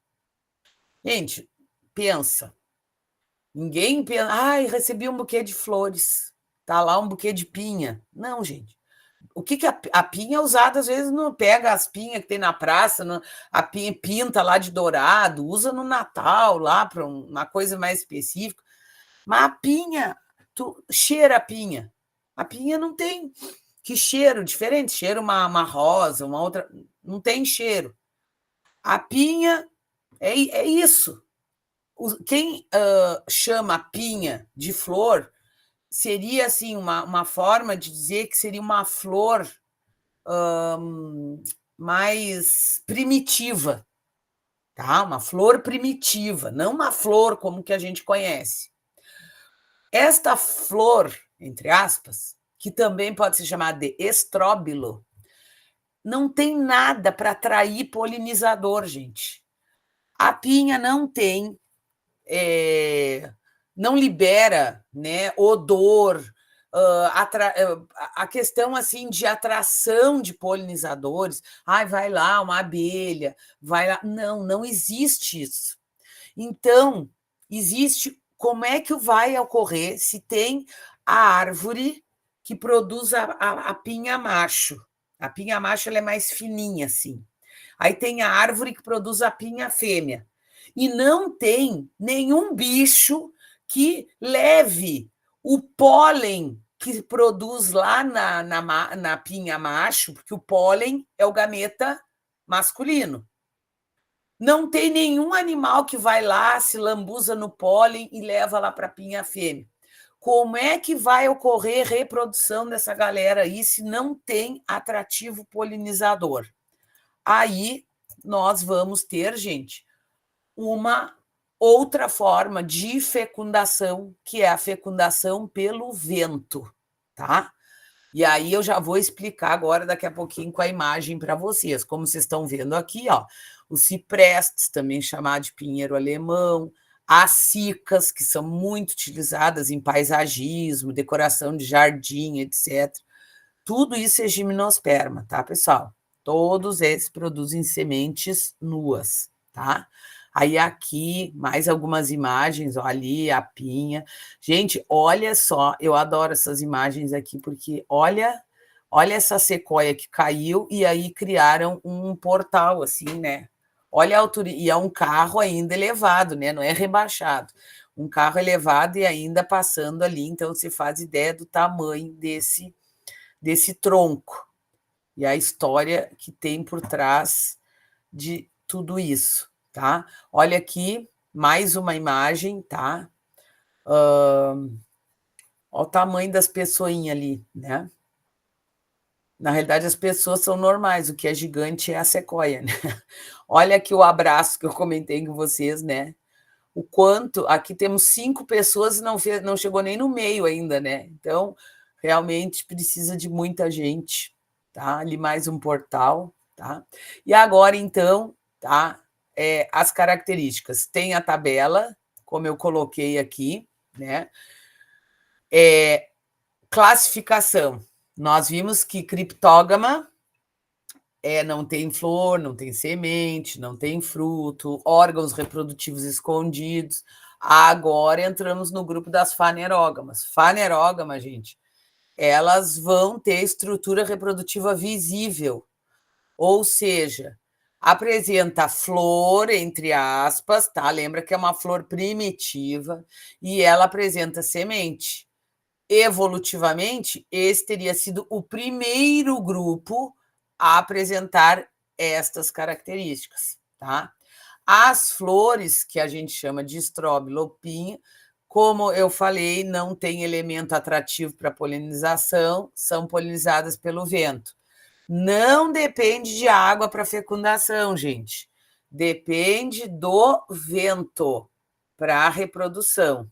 Gente, pensa. Ninguém pensa, ai, recebi um buquê de flores, tá lá um buquê de pinha. Não, gente. O que a pinha é usada, às vezes, não pega as pinhas que tem na praça, a pinha pinta lá de dourado, usa no Natal, lá para uma coisa mais específica. Mas a pinha, tu cheira a pinha. A pinha não tem que cheiro diferente, cheiro uma rosa, uma outra, não tem cheiro. A pinha é isso. Quem chama a pinha de flor seria assim uma forma de dizer que seria uma flor mais primitiva, tá? Uma flor primitiva, não uma flor como que a gente conhece. Esta flor, entre aspas, que também pode ser chamada de estróbilo, não tem nada para atrair polinizador, gente. A pinha não tem, não libera, né, odor, a questão assim de atração de polinizadores. Ai, vai lá uma abelha, vai lá. Não existe isso. Então, existe como é que vai ocorrer se tem a árvore que produz a pinha macho. A pinha macho ela é mais fininha, assim. Aí tem a árvore que produz a pinha fêmea. E não tem nenhum bicho que leve o pólen que produz lá na pinha macho, porque o pólen é o gameta masculino. Não tem nenhum animal que vai lá, se lambuza no pólen e leva lá para a pinha fêmea. Como é que vai ocorrer reprodução dessa galera aí se não tem atrativo polinizador? Aí nós vamos ter, gente, uma outra forma de fecundação, que é a fecundação pelo vento, tá? E aí eu já vou explicar agora, daqui a pouquinho, com a imagem para vocês. Como vocês estão vendo aqui, ó, os ciprestes, também chamado de pinheiro alemão, as cicas, que são muito utilizadas em paisagismo, decoração de jardim, etc. Tudo isso é gimnosperma, tá, pessoal? Todos esses produzem sementes nuas, tá? Aí aqui, mais algumas imagens, ó, ali a pinha. Gente, olha só, eu adoro essas imagens aqui, porque olha essa sequoia que caiu e aí criaram um portal, assim, né? Olha a altura, e é um carro ainda elevado, né? Não é rebaixado. Um carro elevado e ainda passando ali, então você faz ideia do tamanho desse tronco e a história que tem por trás de tudo isso, tá? Olha aqui, mais uma imagem, tá? Olha o tamanho das pessoinhas ali, né? Na realidade, as pessoas são normais, o que é gigante é a sequoia, né? Olha aqui o abraço que eu comentei com vocês, né? O quanto... Aqui temos 5 pessoas e não chegou nem no meio ainda, né? Então, realmente precisa de muita gente, tá? Ali mais um portal, tá? E agora, então, tá? As características. Tem a tabela, como eu coloquei aqui, né? Classificação. Nós vimos que criptógama não tem flor, não tem semente, não tem fruto, órgãos reprodutivos escondidos. Agora entramos no grupo das fanerógamas. Fanerógama, gente, elas vão ter estrutura reprodutiva visível, ou seja, apresenta flor, entre aspas, tá? Lembra que é uma flor primitiva e ela apresenta semente. Evolutivamente, esse teria sido o primeiro grupo a apresentar estas características, tá? As flores, que a gente chama de estróbilo ou pinha, como eu falei, não tem elemento atrativo para polinização, são polinizadas pelo vento. Não depende de água para fecundação, gente. Depende do vento para a reprodução.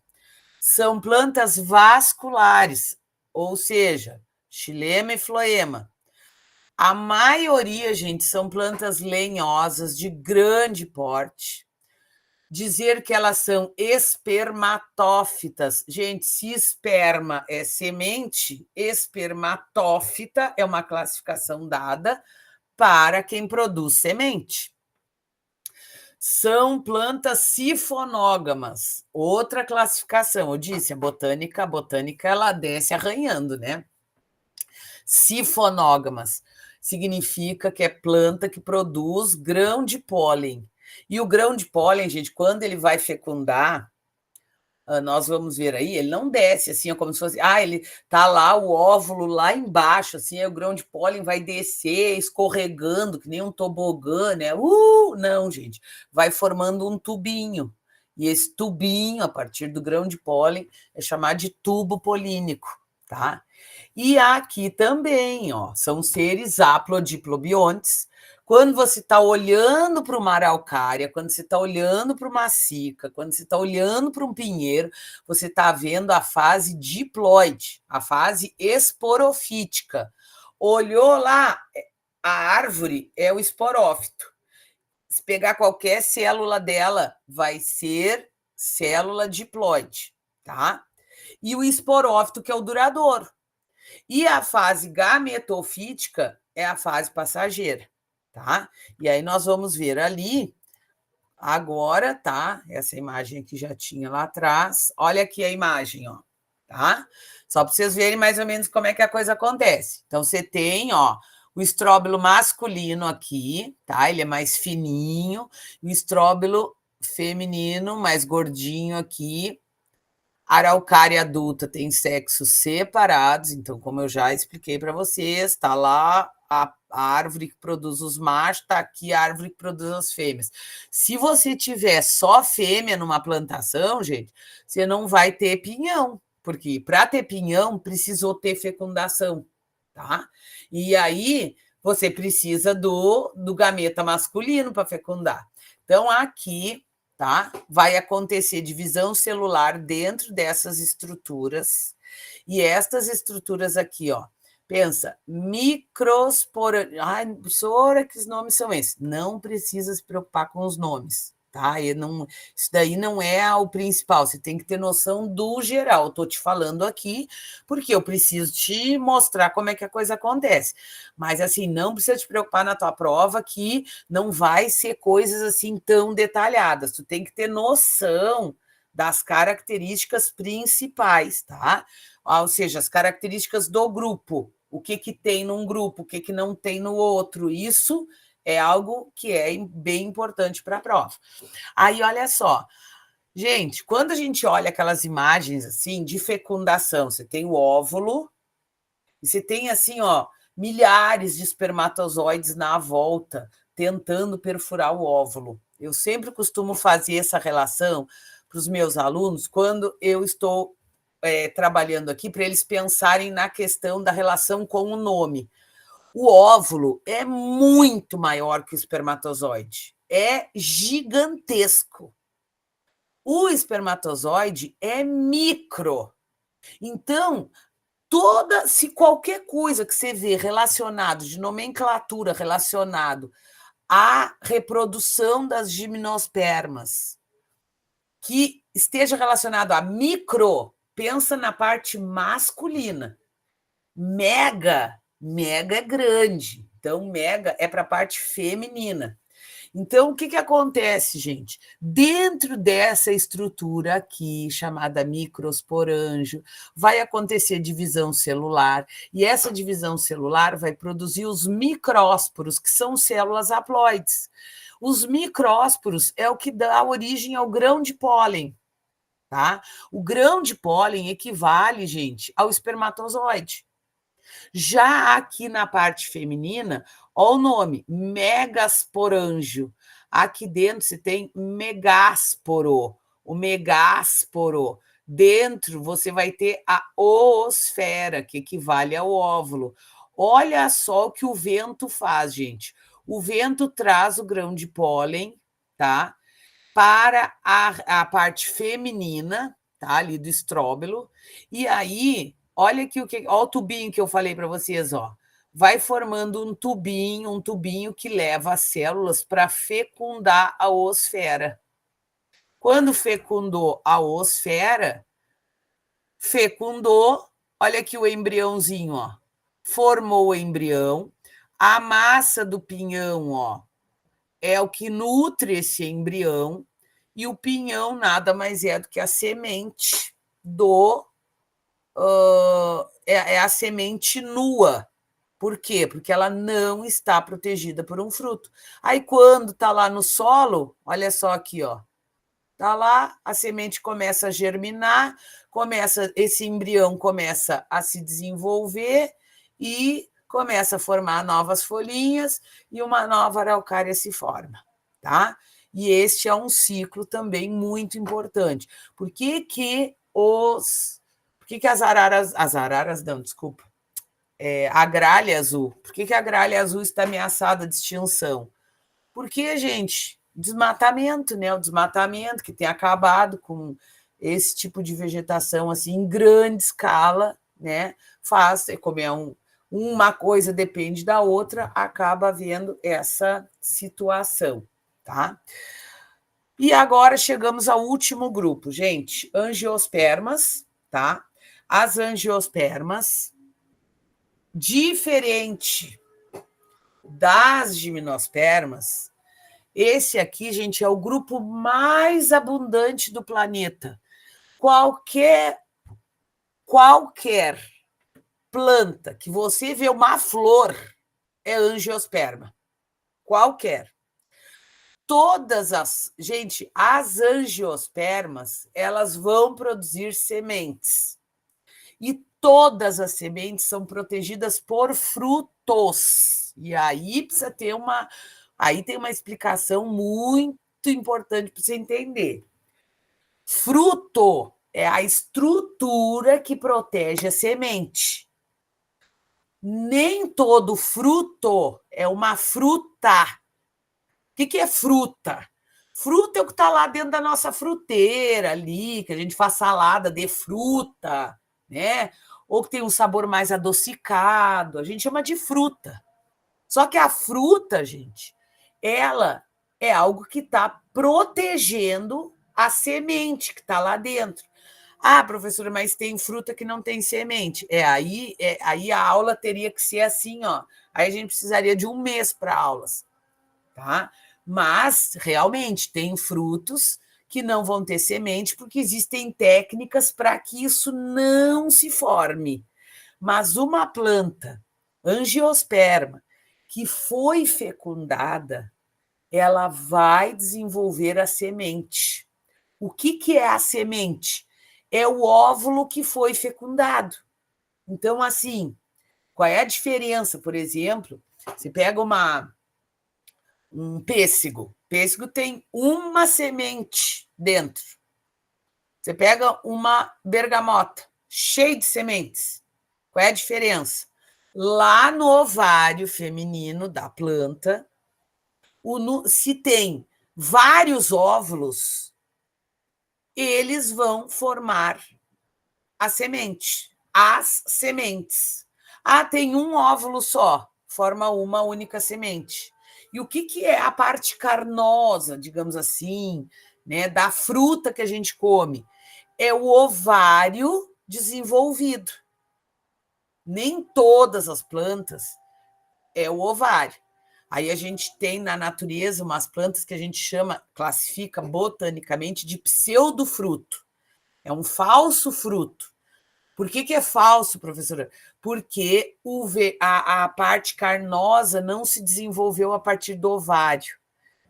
São plantas vasculares, ou seja, xilema e floema. A maioria, gente, são plantas lenhosas de grande porte. Dizer que elas são espermatófitas. Gente, se esperma é semente, espermatófita é uma classificação dada para quem produz semente. São plantas sifonógamas, outra classificação. Eu disse, a botânica ela desce arranhando, né? Sifonógamas significa que é planta que produz grão de pólen. E o grão de pólen, gente, quando ele vai fecundar, nós vamos ver aí, ele não desce assim, é como se fosse, ele tá lá o óvulo lá embaixo, assim, aí o grão de pólen vai descer escorregando que nem um tobogã, né? Não, gente, vai formando um tubinho. E esse tubinho, a partir do grão de pólen, é chamado de tubo polínico, tá? E aqui também, ó, são seres haplodiplobiontes. Quando você está olhando para uma araucária, quando você está olhando para uma cica, quando você está olhando para um pinheiro, você está vendo a fase diploide, a fase esporofítica. Olhou lá, a árvore é o esporófito. Se pegar qualquer célula dela, vai ser célula diploide, tá? E o esporófito, que é o duradouro. E a fase gametofítica é a fase passageira, tá? E aí nós vamos ver ali agora, tá? Essa imagem aqui já tinha lá atrás. Olha aqui a imagem, ó, tá? Só para vocês verem mais ou menos como é que a coisa acontece. Então, você tem, ó, o estróbilo masculino aqui, tá? Ele é mais fininho. O estróbilo feminino, mais gordinho aqui. A araucária adulta tem sexos separados, então, como eu já expliquei para vocês, está lá a árvore que produz os machos, está aqui a árvore que produz as fêmeas. Se você tiver só fêmea numa plantação, gente, você não vai ter pinhão, porque para ter pinhão precisou ter fecundação, tá? E aí você precisa do gameta masculino para fecundar. Então, aqui, tá? Vai acontecer divisão celular dentro dessas estruturas. E estas estruturas aqui, ó, pensa, microspora. Ai, professora, que os nomes são esses? Não precisa se preocupar com os nomes, tá? Isso daí não é o principal, você tem que ter noção do geral. Estou te falando aqui porque eu preciso te mostrar como é que a coisa acontece. Mas, assim, não precisa te preocupar na tua prova que não vai ser coisas assim tão detalhadas. Tu tem que ter noção das características principais, tá? Ou seja, as características do grupo. O que tem num grupo, o que não tem no outro. Isso é algo que é bem importante para a prova. Aí, olha só. Gente, quando a gente olha aquelas imagens assim de fecundação, você tem o óvulo e você tem assim, ó, milhares de espermatozoides na volta tentando perfurar o óvulo. Eu sempre costumo fazer essa relação para os meus alunos quando eu estou trabalhando aqui para eles pensarem na questão da relação com o nome. O óvulo é muito maior que o espermatozoide, é gigantesco. O espermatozoide é micro. Então, se qualquer coisa que você vê relacionado, de nomenclatura relacionado à reprodução das gimnospermas, que esteja relacionado a micro, pensa na parte masculina. Mega é grande. Então, mega é para a parte feminina. Então, o que acontece, gente? Dentro dessa estrutura aqui, chamada microsporângio, vai acontecer divisão celular, e essa divisão celular vai produzir os micrósporos, que são células haploides. Os micrósporos é o que dá origem ao grão de pólen, tá? O grão de pólen equivale, gente, ao espermatozoide. Já aqui na parte feminina, olha o nome, megasporângio. Aqui dentro você tem megásporo, o megásporo. Dentro você vai ter a oosfera, que equivale ao óvulo. Olha só o que o vento faz, gente. O vento traz o grão de pólen, tá? Para a parte feminina, tá? Ali do estróbilo. E aí, olha aqui olha o tubinho que eu falei para vocês, ó. Vai formando um tubinho que leva as células para fecundar a oosfera. Quando fecundou a oosfera, fecundou, olha aqui o embriãozinho, ó. Formou o embrião, a massa do pinhão, ó, é o que nutre esse embrião, e o pinhão nada mais é do que a semente é a semente nua. Por quê? Porque ela não está protegida por um fruto. Aí, quando está lá no solo, olha só aqui, ó. Está lá, a semente começa a germinar, esse embrião começa a se desenvolver e começa a formar novas folhinhas e uma nova araucária se forma, tá? E este é um ciclo também muito importante. Por que as araras não, desculpa, a gralha azul. Por que a gralha azul está ameaçada de extinção? Porque, gente, desmatamento, né? O desmatamento que tem acabado com esse tipo de vegetação assim em grande escala, né? Faz, como uma coisa depende da outra, acaba havendo essa situação, tá? E agora chegamos ao último grupo, gente, angiospermas, tá? As angiospermas, diferente das gimnospermas, esse aqui, gente, é o grupo mais abundante do planeta. Qualquer planta que você vê uma flor é angiosperma. Qualquer. Gente, as angiospermas, elas vão produzir sementes. E todas as sementes são protegidas por frutos. E aí precisa ter aí tem uma explicação muito importante para você entender. Fruto é a estrutura que protege a semente. Nem todo fruto é uma fruta. O que é fruta? Fruta é o que está lá dentro da nossa fruteira ali, que a gente faz salada de fruta, né? Ou que tem um sabor mais adocicado, a gente chama de fruta. Só que a fruta, gente, ela é algo que está protegendo a semente que está lá dentro. Ah, professora, mas tem fruta que não tem semente. Aí a aula teria que ser assim, ó. Aí a gente precisaria de um mês para aulas, tá? Mas, realmente, tem frutos que não vão ter semente, porque existem técnicas para que isso não se forme. Mas uma planta angiosperma que foi fecundada, ela vai desenvolver a semente. O que é a semente? É o óvulo que foi fecundado. Então, assim, qual é a diferença? Por exemplo, você pega um pêssego. Pêssego tem uma semente dentro. Você pega uma bergamota, cheia de sementes. Qual é a diferença? Lá no ovário feminino da planta, se tem vários óvulos, eles vão formar a semente, as sementes. Ah, tem um óvulo só, forma uma única semente. E o que é a parte carnosa, digamos assim, né, da fruta que a gente come? É o ovário desenvolvido. Nem todas as plantas é o ovário. Aí a gente tem na natureza umas plantas que a gente classifica botanicamente de pseudofruto. É um falso fruto. Por que é falso, professora? Porque a parte carnosa não se desenvolveu a partir do ovário.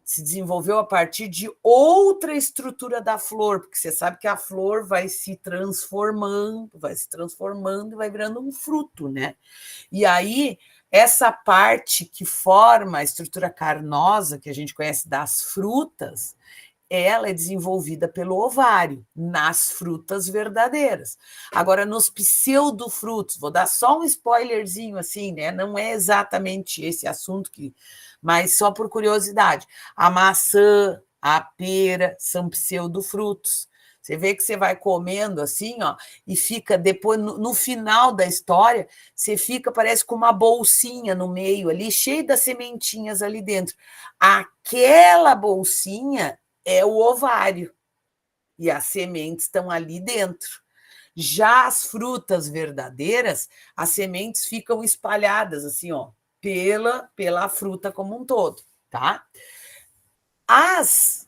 Se desenvolveu a partir de outra estrutura da flor, porque você sabe que a flor vai se transformando e vai virando um fruto, né? E aí, essa parte que forma a estrutura carnosa, que a gente conhece das frutas, ela é desenvolvida pelo ovário, nas frutas verdadeiras. Agora, nos pseudofrutos, vou dar só um spoilerzinho assim, né? Não é exatamente esse assunto, mas só por curiosidade. A maçã, a pera são pseudofrutos. Você vê que você vai comendo assim, ó, e fica depois, no final da história, você fica, parece com uma bolsinha no meio ali, cheia das sementinhas ali dentro. Aquela bolsinha é o ovário, e as sementes estão ali dentro. Já as frutas verdadeiras, as sementes ficam espalhadas assim, ó, pela fruta como um todo, tá? As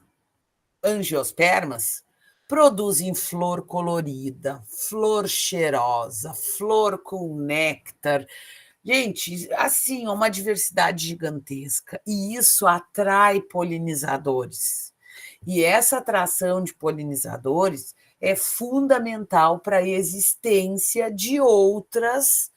angiospermas produzem flor colorida, flor cheirosa, flor com néctar. Gente, assim, uma diversidade gigantesca. E isso atrai polinizadores. E essa atração de polinizadores é fundamental para a existência de outras,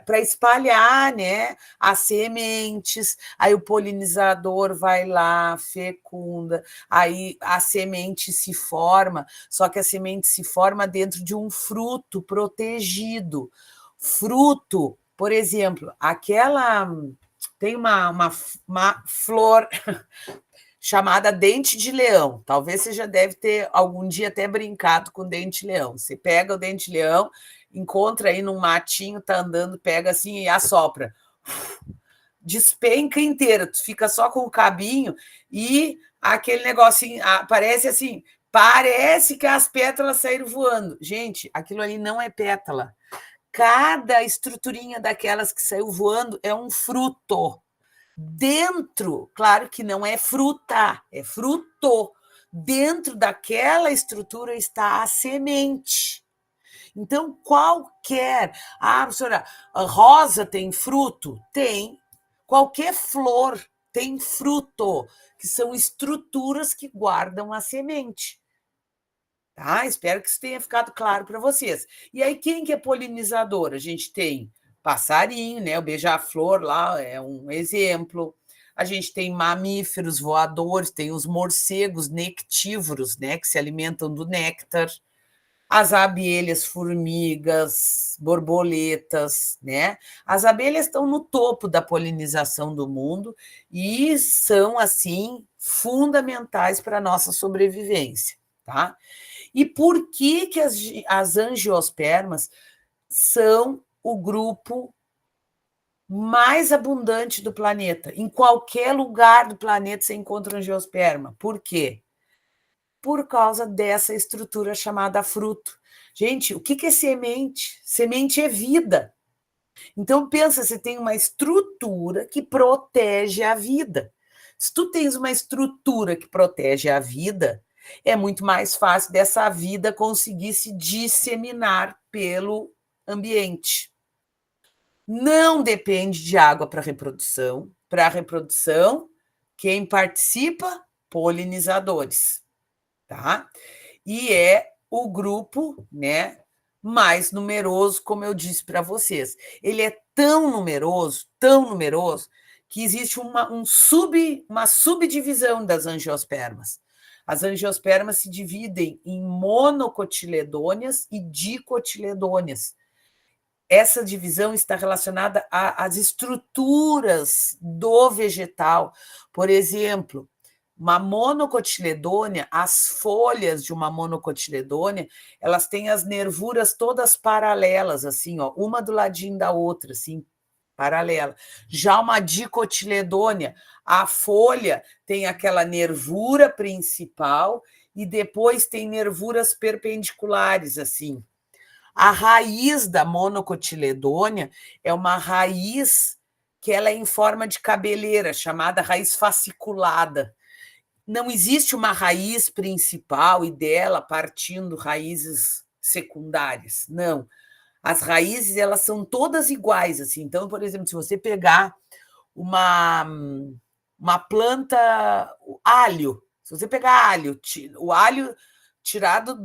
para espalhar, né, as sementes. Aí o polinizador vai lá, fecunda, aí a semente se forma, só que a semente se forma dentro de um fruto protegido. Fruto, por exemplo, aquela tem uma flor chamada dente de leão. Talvez você já deve ter algum dia até brincado com dente de leão. Você pega o dente de leão, encontra aí num matinho, tá andando, pega assim e assopra. Despenca inteira, tu fica só com o cabinho e aquele negocinho, parece assim, parece que as pétalas saíram voando. Gente, aquilo ali não é pétala. Cada estruturinha daquelas que saiu voando é um fruto. Dentro, claro que não é fruta, é fruto. Dentro daquela estrutura está a semente. Então, qualquer. Professora, a rosa tem fruto? Tem. Qualquer flor tem fruto, que são estruturas que guardam a semente. Tá? Espero que isso tenha ficado claro para vocês. E aí, quem que é polinizador? A gente tem passarinho, né? O beija-flor lá é um exemplo. A gente tem mamíferos voadores, tem os morcegos nectívoros, né? Que se alimentam do néctar. As abelhas, formigas, borboletas, né? As abelhas estão no topo da polinização do mundo e são, assim, fundamentais para a nossa sobrevivência, tá? E por que as angiospermas são o grupo mais abundante do planeta? Em qualquer lugar do planeta você encontra angiosperma. Por quê? Por causa dessa estrutura chamada fruto. Gente, o que é semente? Semente é vida. Então, pensa, você tem uma estrutura que protege a vida. Se tu tens uma estrutura que protege a vida, é muito mais fácil dessa vida conseguir se disseminar pelo ambiente. Não depende de água para reprodução. Para a reprodução, quem participa? Polinizadores, tá? E é o grupo, né, mais numeroso, como eu disse para vocês. Ele é tão numeroso, que existe uma subdivisão das angiospermas. As angiospermas se dividem em monocotiledôneas e dicotiledôneas. Essa divisão está relacionada às estruturas do vegetal. Por exemplo, uma monocotiledônea, as folhas de uma monocotiledônea, elas têm as nervuras todas paralelas, assim, ó, uma do ladinho da outra, assim, paralela. Já uma dicotiledônea, a folha tem aquela nervura principal e depois tem nervuras perpendiculares, assim. A raiz da monocotiledônea é uma raiz que ela é em forma de cabeleira, chamada raiz fasciculada. Não existe uma raiz principal e dela partindo raízes secundárias. Não. As raízes, elas são todas iguais, assim. Então, por exemplo, se você pegar uma planta, alho, se você pegar alho, o alho tirado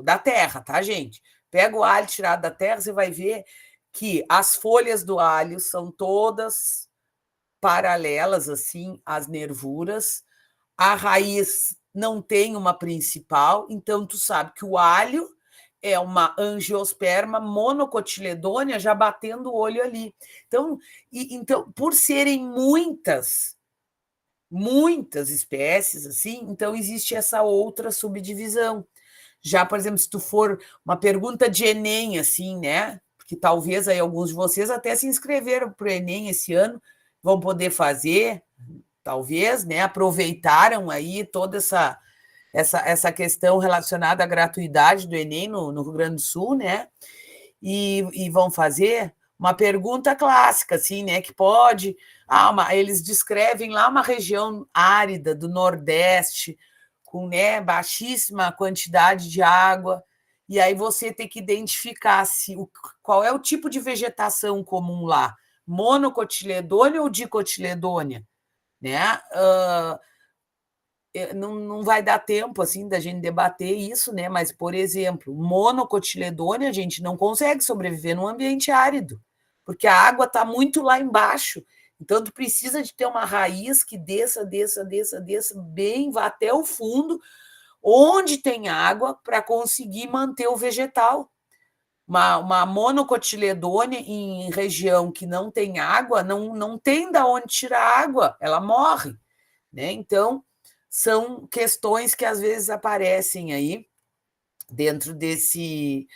da terra, tá, gente? Pega o alho tirado da terra, você vai ver que as folhas do alho são todas paralelas, assim, às nervuras. a raiz não tem uma principal, então tu sabe que o alho é uma angiosperma monocotiledônea já batendo o olho ali. Então, por serem muitas espécies assim, então existe essa outra subdivisão. Já, por exemplo, se tu for uma pergunta de Enem, assim, né? Porque talvez aí alguns de vocês até se inscreveram para o Enem esse ano, vão poder fazer, talvez, né? Aproveitaram aí toda essa questão relacionada à gratuidade do Enem no Rio Grande do Sul, né? E vão fazer uma pergunta clássica, assim, né? Que pode. Eles descrevem lá uma região árida do Nordeste, com, né, baixíssima quantidade de água, e aí você tem que identificar qual é o tipo de vegetação comum lá, monocotiledônia ou dicotiledônia, né? Não vai dar tempo assim da gente debater isso, né? Mas, por exemplo, monocotiledônia, a gente não consegue sobreviver num ambiente árido, porque a água está muito lá embaixo. Então, tu precisa de ter uma raiz que desça bem, vá até o fundo, onde tem água, para conseguir manter o vegetal. Uma monocotiledônia em região que não tem água, não tem de onde tirar água, ela morre, né? Então, são questões que às vezes aparecem aí dentro desse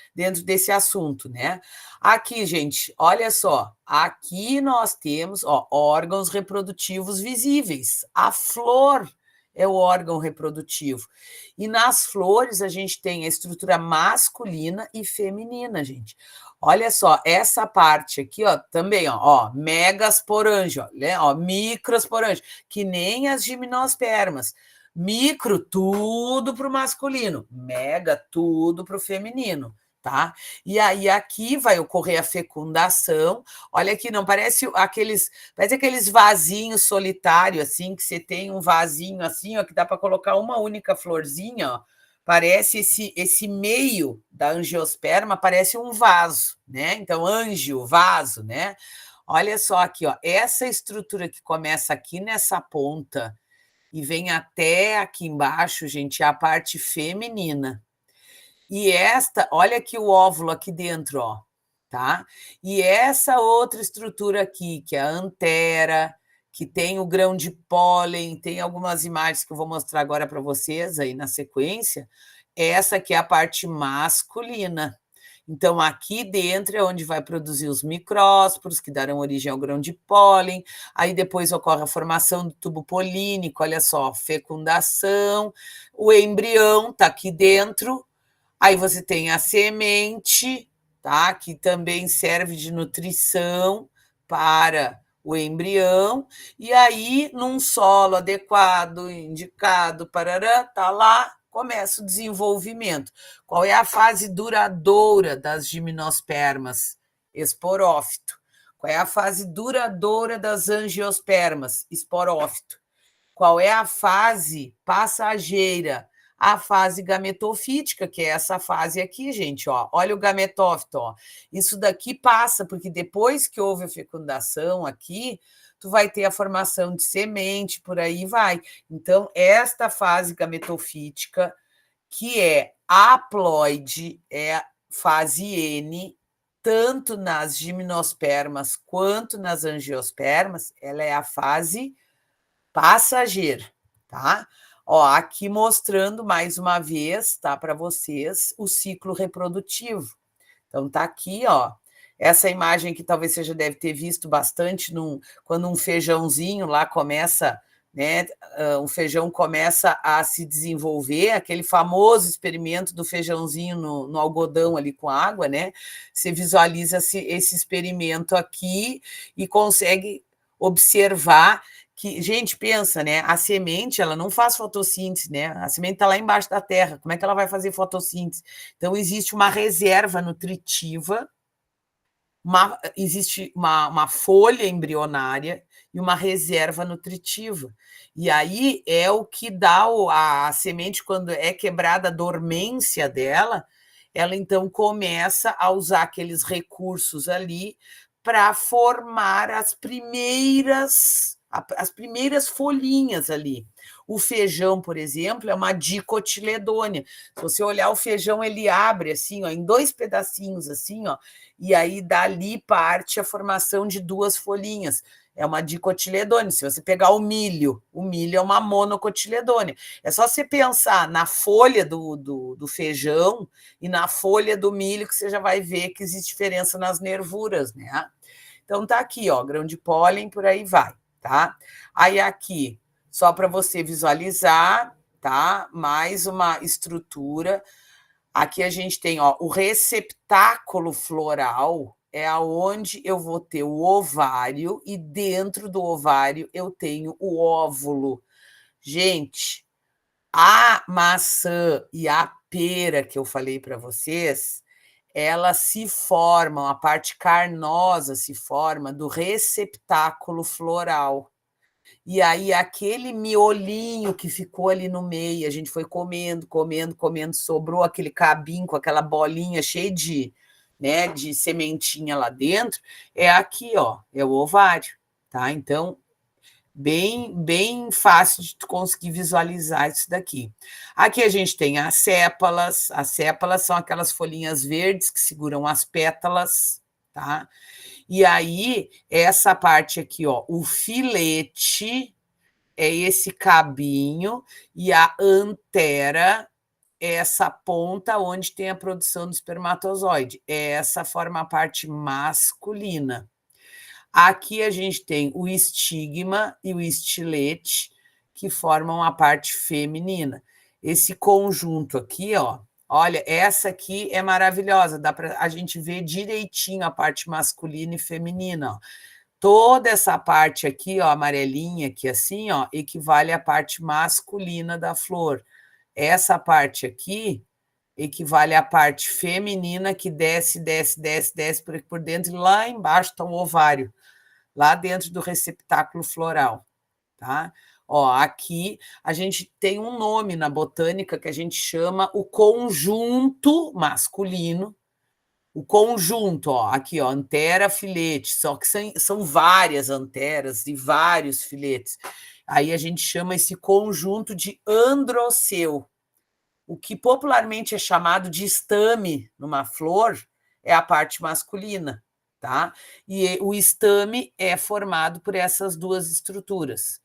assunto, né? Aqui, gente, olha só, aqui nós temos órgãos reprodutivos visíveis. A flor é o órgão reprodutivo. E nas flores a gente tem a estrutura masculina e feminina, gente. Olha só, essa parte aqui, também, megasporângia, né? Microsporângia, que nem as gimnospermas. Micro, tudo para o masculino. Mega, tudo para o feminino, tá? E aí aqui vai ocorrer a fecundação. Olha aqui, não parece aqueles vasinhos solitários, assim, que você tem um vasinho assim, que dá para colocar uma única florzinha, ó. Parece esse meio da angiosperma, parece um vaso, né? Então, ângio, vaso, né? Olha só aqui, ó, essa estrutura que começa aqui nessa ponta e vem até aqui embaixo, gente, é a parte feminina. E olha aqui o óvulo aqui dentro, ó, tá? E essa outra estrutura aqui, que é a antera, que tem o grão de pólen, tem algumas imagens que eu vou mostrar agora para vocês aí na sequência. Essa aqui é a parte masculina. Então, aqui dentro é onde vai produzir os micrósporos, que darão origem ao grão de pólen. Aí depois ocorre a formação do tubo polínico, olha só, fecundação. O embrião está aqui dentro. Aí você tem a semente, tá? Que também serve de nutrição para o embrião. E aí, num solo adequado, indicado, parará, tá lá, começa o desenvolvimento. Qual é a fase duradoura das gimnospermas? Esporófito. Qual é a fase duradoura das angiospermas? Esporófito. Qual é a fase passageira? A fase gametofítica, que é essa fase aqui, gente, ó. Olha o gametófito, ó. Isso daqui passa, porque depois que houve a fecundação aqui, tu vai ter a formação de semente, por aí vai. Então, esta fase gametofítica, que é haploide, é fase N, tanto nas gimnospermas quanto nas angiospermas, ela é a fase passageira, tá? Ó, aqui mostrando mais uma vez, tá, para vocês, o ciclo reprodutivo. Então, tá aqui, ó, essa imagem que talvez você já deve ter visto bastante quando um feijãozinho lá começa, né, um feijão começa a se desenvolver, aquele famoso experimento do feijãozinho no algodão ali com água, né? Você visualiza esse experimento aqui e consegue observar que, gente, pensa, né? A semente, ela não faz fotossíntese, né? A semente está lá embaixo da terra. Como é que ela vai fazer fotossíntese? Então, existe uma reserva nutritiva, existe uma folha embrionária e uma reserva nutritiva. E aí é o que dá a semente, quando é quebrada a dormência dela, ela então começa a usar aqueles recursos ali para formar as primeiras as primeiras folhinhas ali. O feijão, por exemplo, é uma dicotiledônia. Se você olhar o feijão, ele abre assim, ó, em 2 pedacinhos assim, ó, e aí dali parte a formação de 2 folhinhas. É uma dicotiledônia. Se você pegar o milho é uma monocotiledônia. É só você pensar na folha do feijão e na folha do milho que você já vai ver que existe diferença nas nervuras, né? Então tá aqui, ó, grão de pólen, por aí vai, tá? Aí aqui, só para você visualizar, tá? Mais uma estrutura. Aqui a gente tem, ó, o receptáculo floral, é aonde eu vou ter o ovário e dentro do ovário eu tenho o óvulo. Gente, a maçã e a pera que eu falei para vocês, elas se formam, a parte carnosa se forma do receptáculo floral. E aí aquele miolinho que ficou ali no meio, a gente foi comendo, sobrou aquele cabinho com aquela bolinha cheia de, né, de sementinha lá dentro, é aqui, ó, é o ovário, tá? Então, bem fácil de tu conseguir visualizar isso daqui. Aqui a gente tem as sépalas são aquelas folhinhas verdes que seguram as pétalas, tá? E aí, essa parte aqui, ó, o filete é esse cabinho e a antera é essa ponta onde tem a produção do espermatozoide. Essa forma a parte masculina. Aqui a gente tem o estigma e o estilete, que formam a parte feminina. Esse conjunto aqui, ó, olha, essa aqui é maravilhosa, dá para a gente ver direitinho a parte masculina e feminina, ó. Toda essa parte aqui, ó, amarelinha aqui assim, ó, equivale à parte masculina da flor. Essa parte aqui equivale à parte feminina que desce por dentro e lá embaixo está o ovário, lá dentro do receptáculo floral, tá? Ó, aqui a gente tem um nome na botânica que a gente chama o conjunto masculino. O conjunto, ó, aqui, ó, antera, filete, só que são várias anteras e vários filetes. Aí a gente chama esse conjunto de androceu. O que popularmente é chamado de estame numa flor é a parte masculina, tá? E o estame é formado por essas 2 estruturas.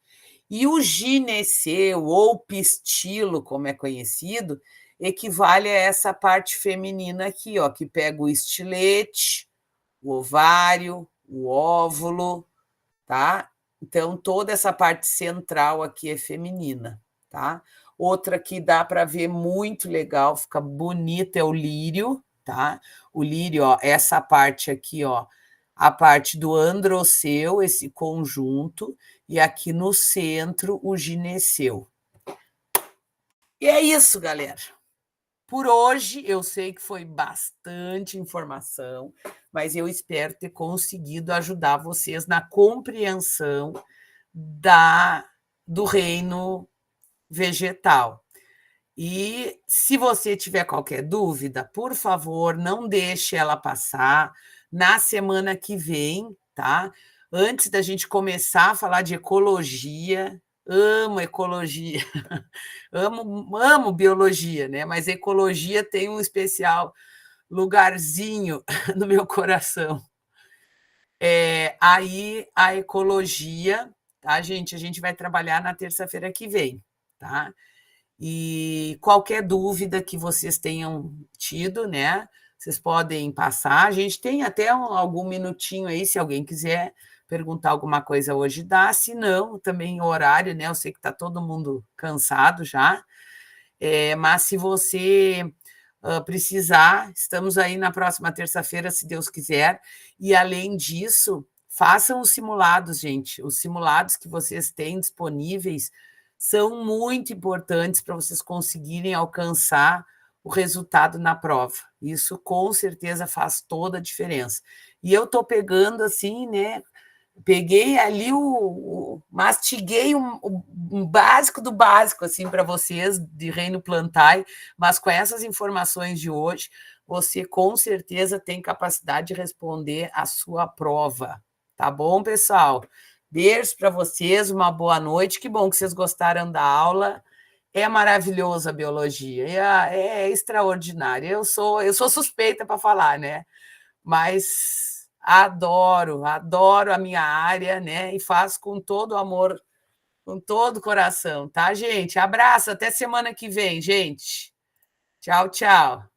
E o gineceu, ou pistilo, como é conhecido, equivale a essa parte feminina aqui, ó, que pega o estilete, o ovário, o óvulo, tá? Então, toda essa parte central aqui é feminina, tá? Outra que dá para ver muito legal, fica bonita, é o lírio, tá? O lírio, ó, essa parte aqui, ó, a parte do androceu, esse conjunto, e aqui no centro o gineceu. E é isso, galera. Por hoje, eu sei que foi bastante informação, mas eu espero ter conseguido ajudar vocês na compreensão do reino vegetal. E se você tiver qualquer dúvida, por favor, não deixe ela passar. Na semana que vem, tá? Antes da gente começar a falar de ecologia, amo ecologia, amo biologia, né? Mas ecologia tem um especial lugarzinho no meu coração. Aí a ecologia, tá, gente? A gente vai trabalhar na terça-feira que vem, tá? E qualquer dúvida que vocês tenham tido, né? Vocês podem passar. A gente tem até algum minutinho aí, se alguém quiser perguntar alguma coisa hoje, dá. Se não, também o horário, né? Eu sei que está todo mundo cansado já. Mas se você precisar, estamos aí na próxima terça-feira, se Deus quiser. E, além disso, façam os simulados, gente. Os simulados que vocês têm disponíveis são muito importantes para vocês conseguirem alcançar o resultado na prova. Isso, com certeza, faz toda a diferença. E eu estou pegando, assim, né? Peguei ali mastiguei um básico do básico, assim, para vocês, de Reino Plantae, mas com essas informações de hoje, você, com certeza, tem capacidade de responder a sua prova. Tá bom, pessoal? Beijos para vocês, uma boa noite. Que bom que vocês gostaram da aula. É maravilhosa a biologia, é extraordinária. Eu sou suspeita para falar, né? Mas adoro a minha área, né? E faço com todo o amor, com todo o coração, tá, gente? Abraço, até semana que vem, gente. Tchau, tchau.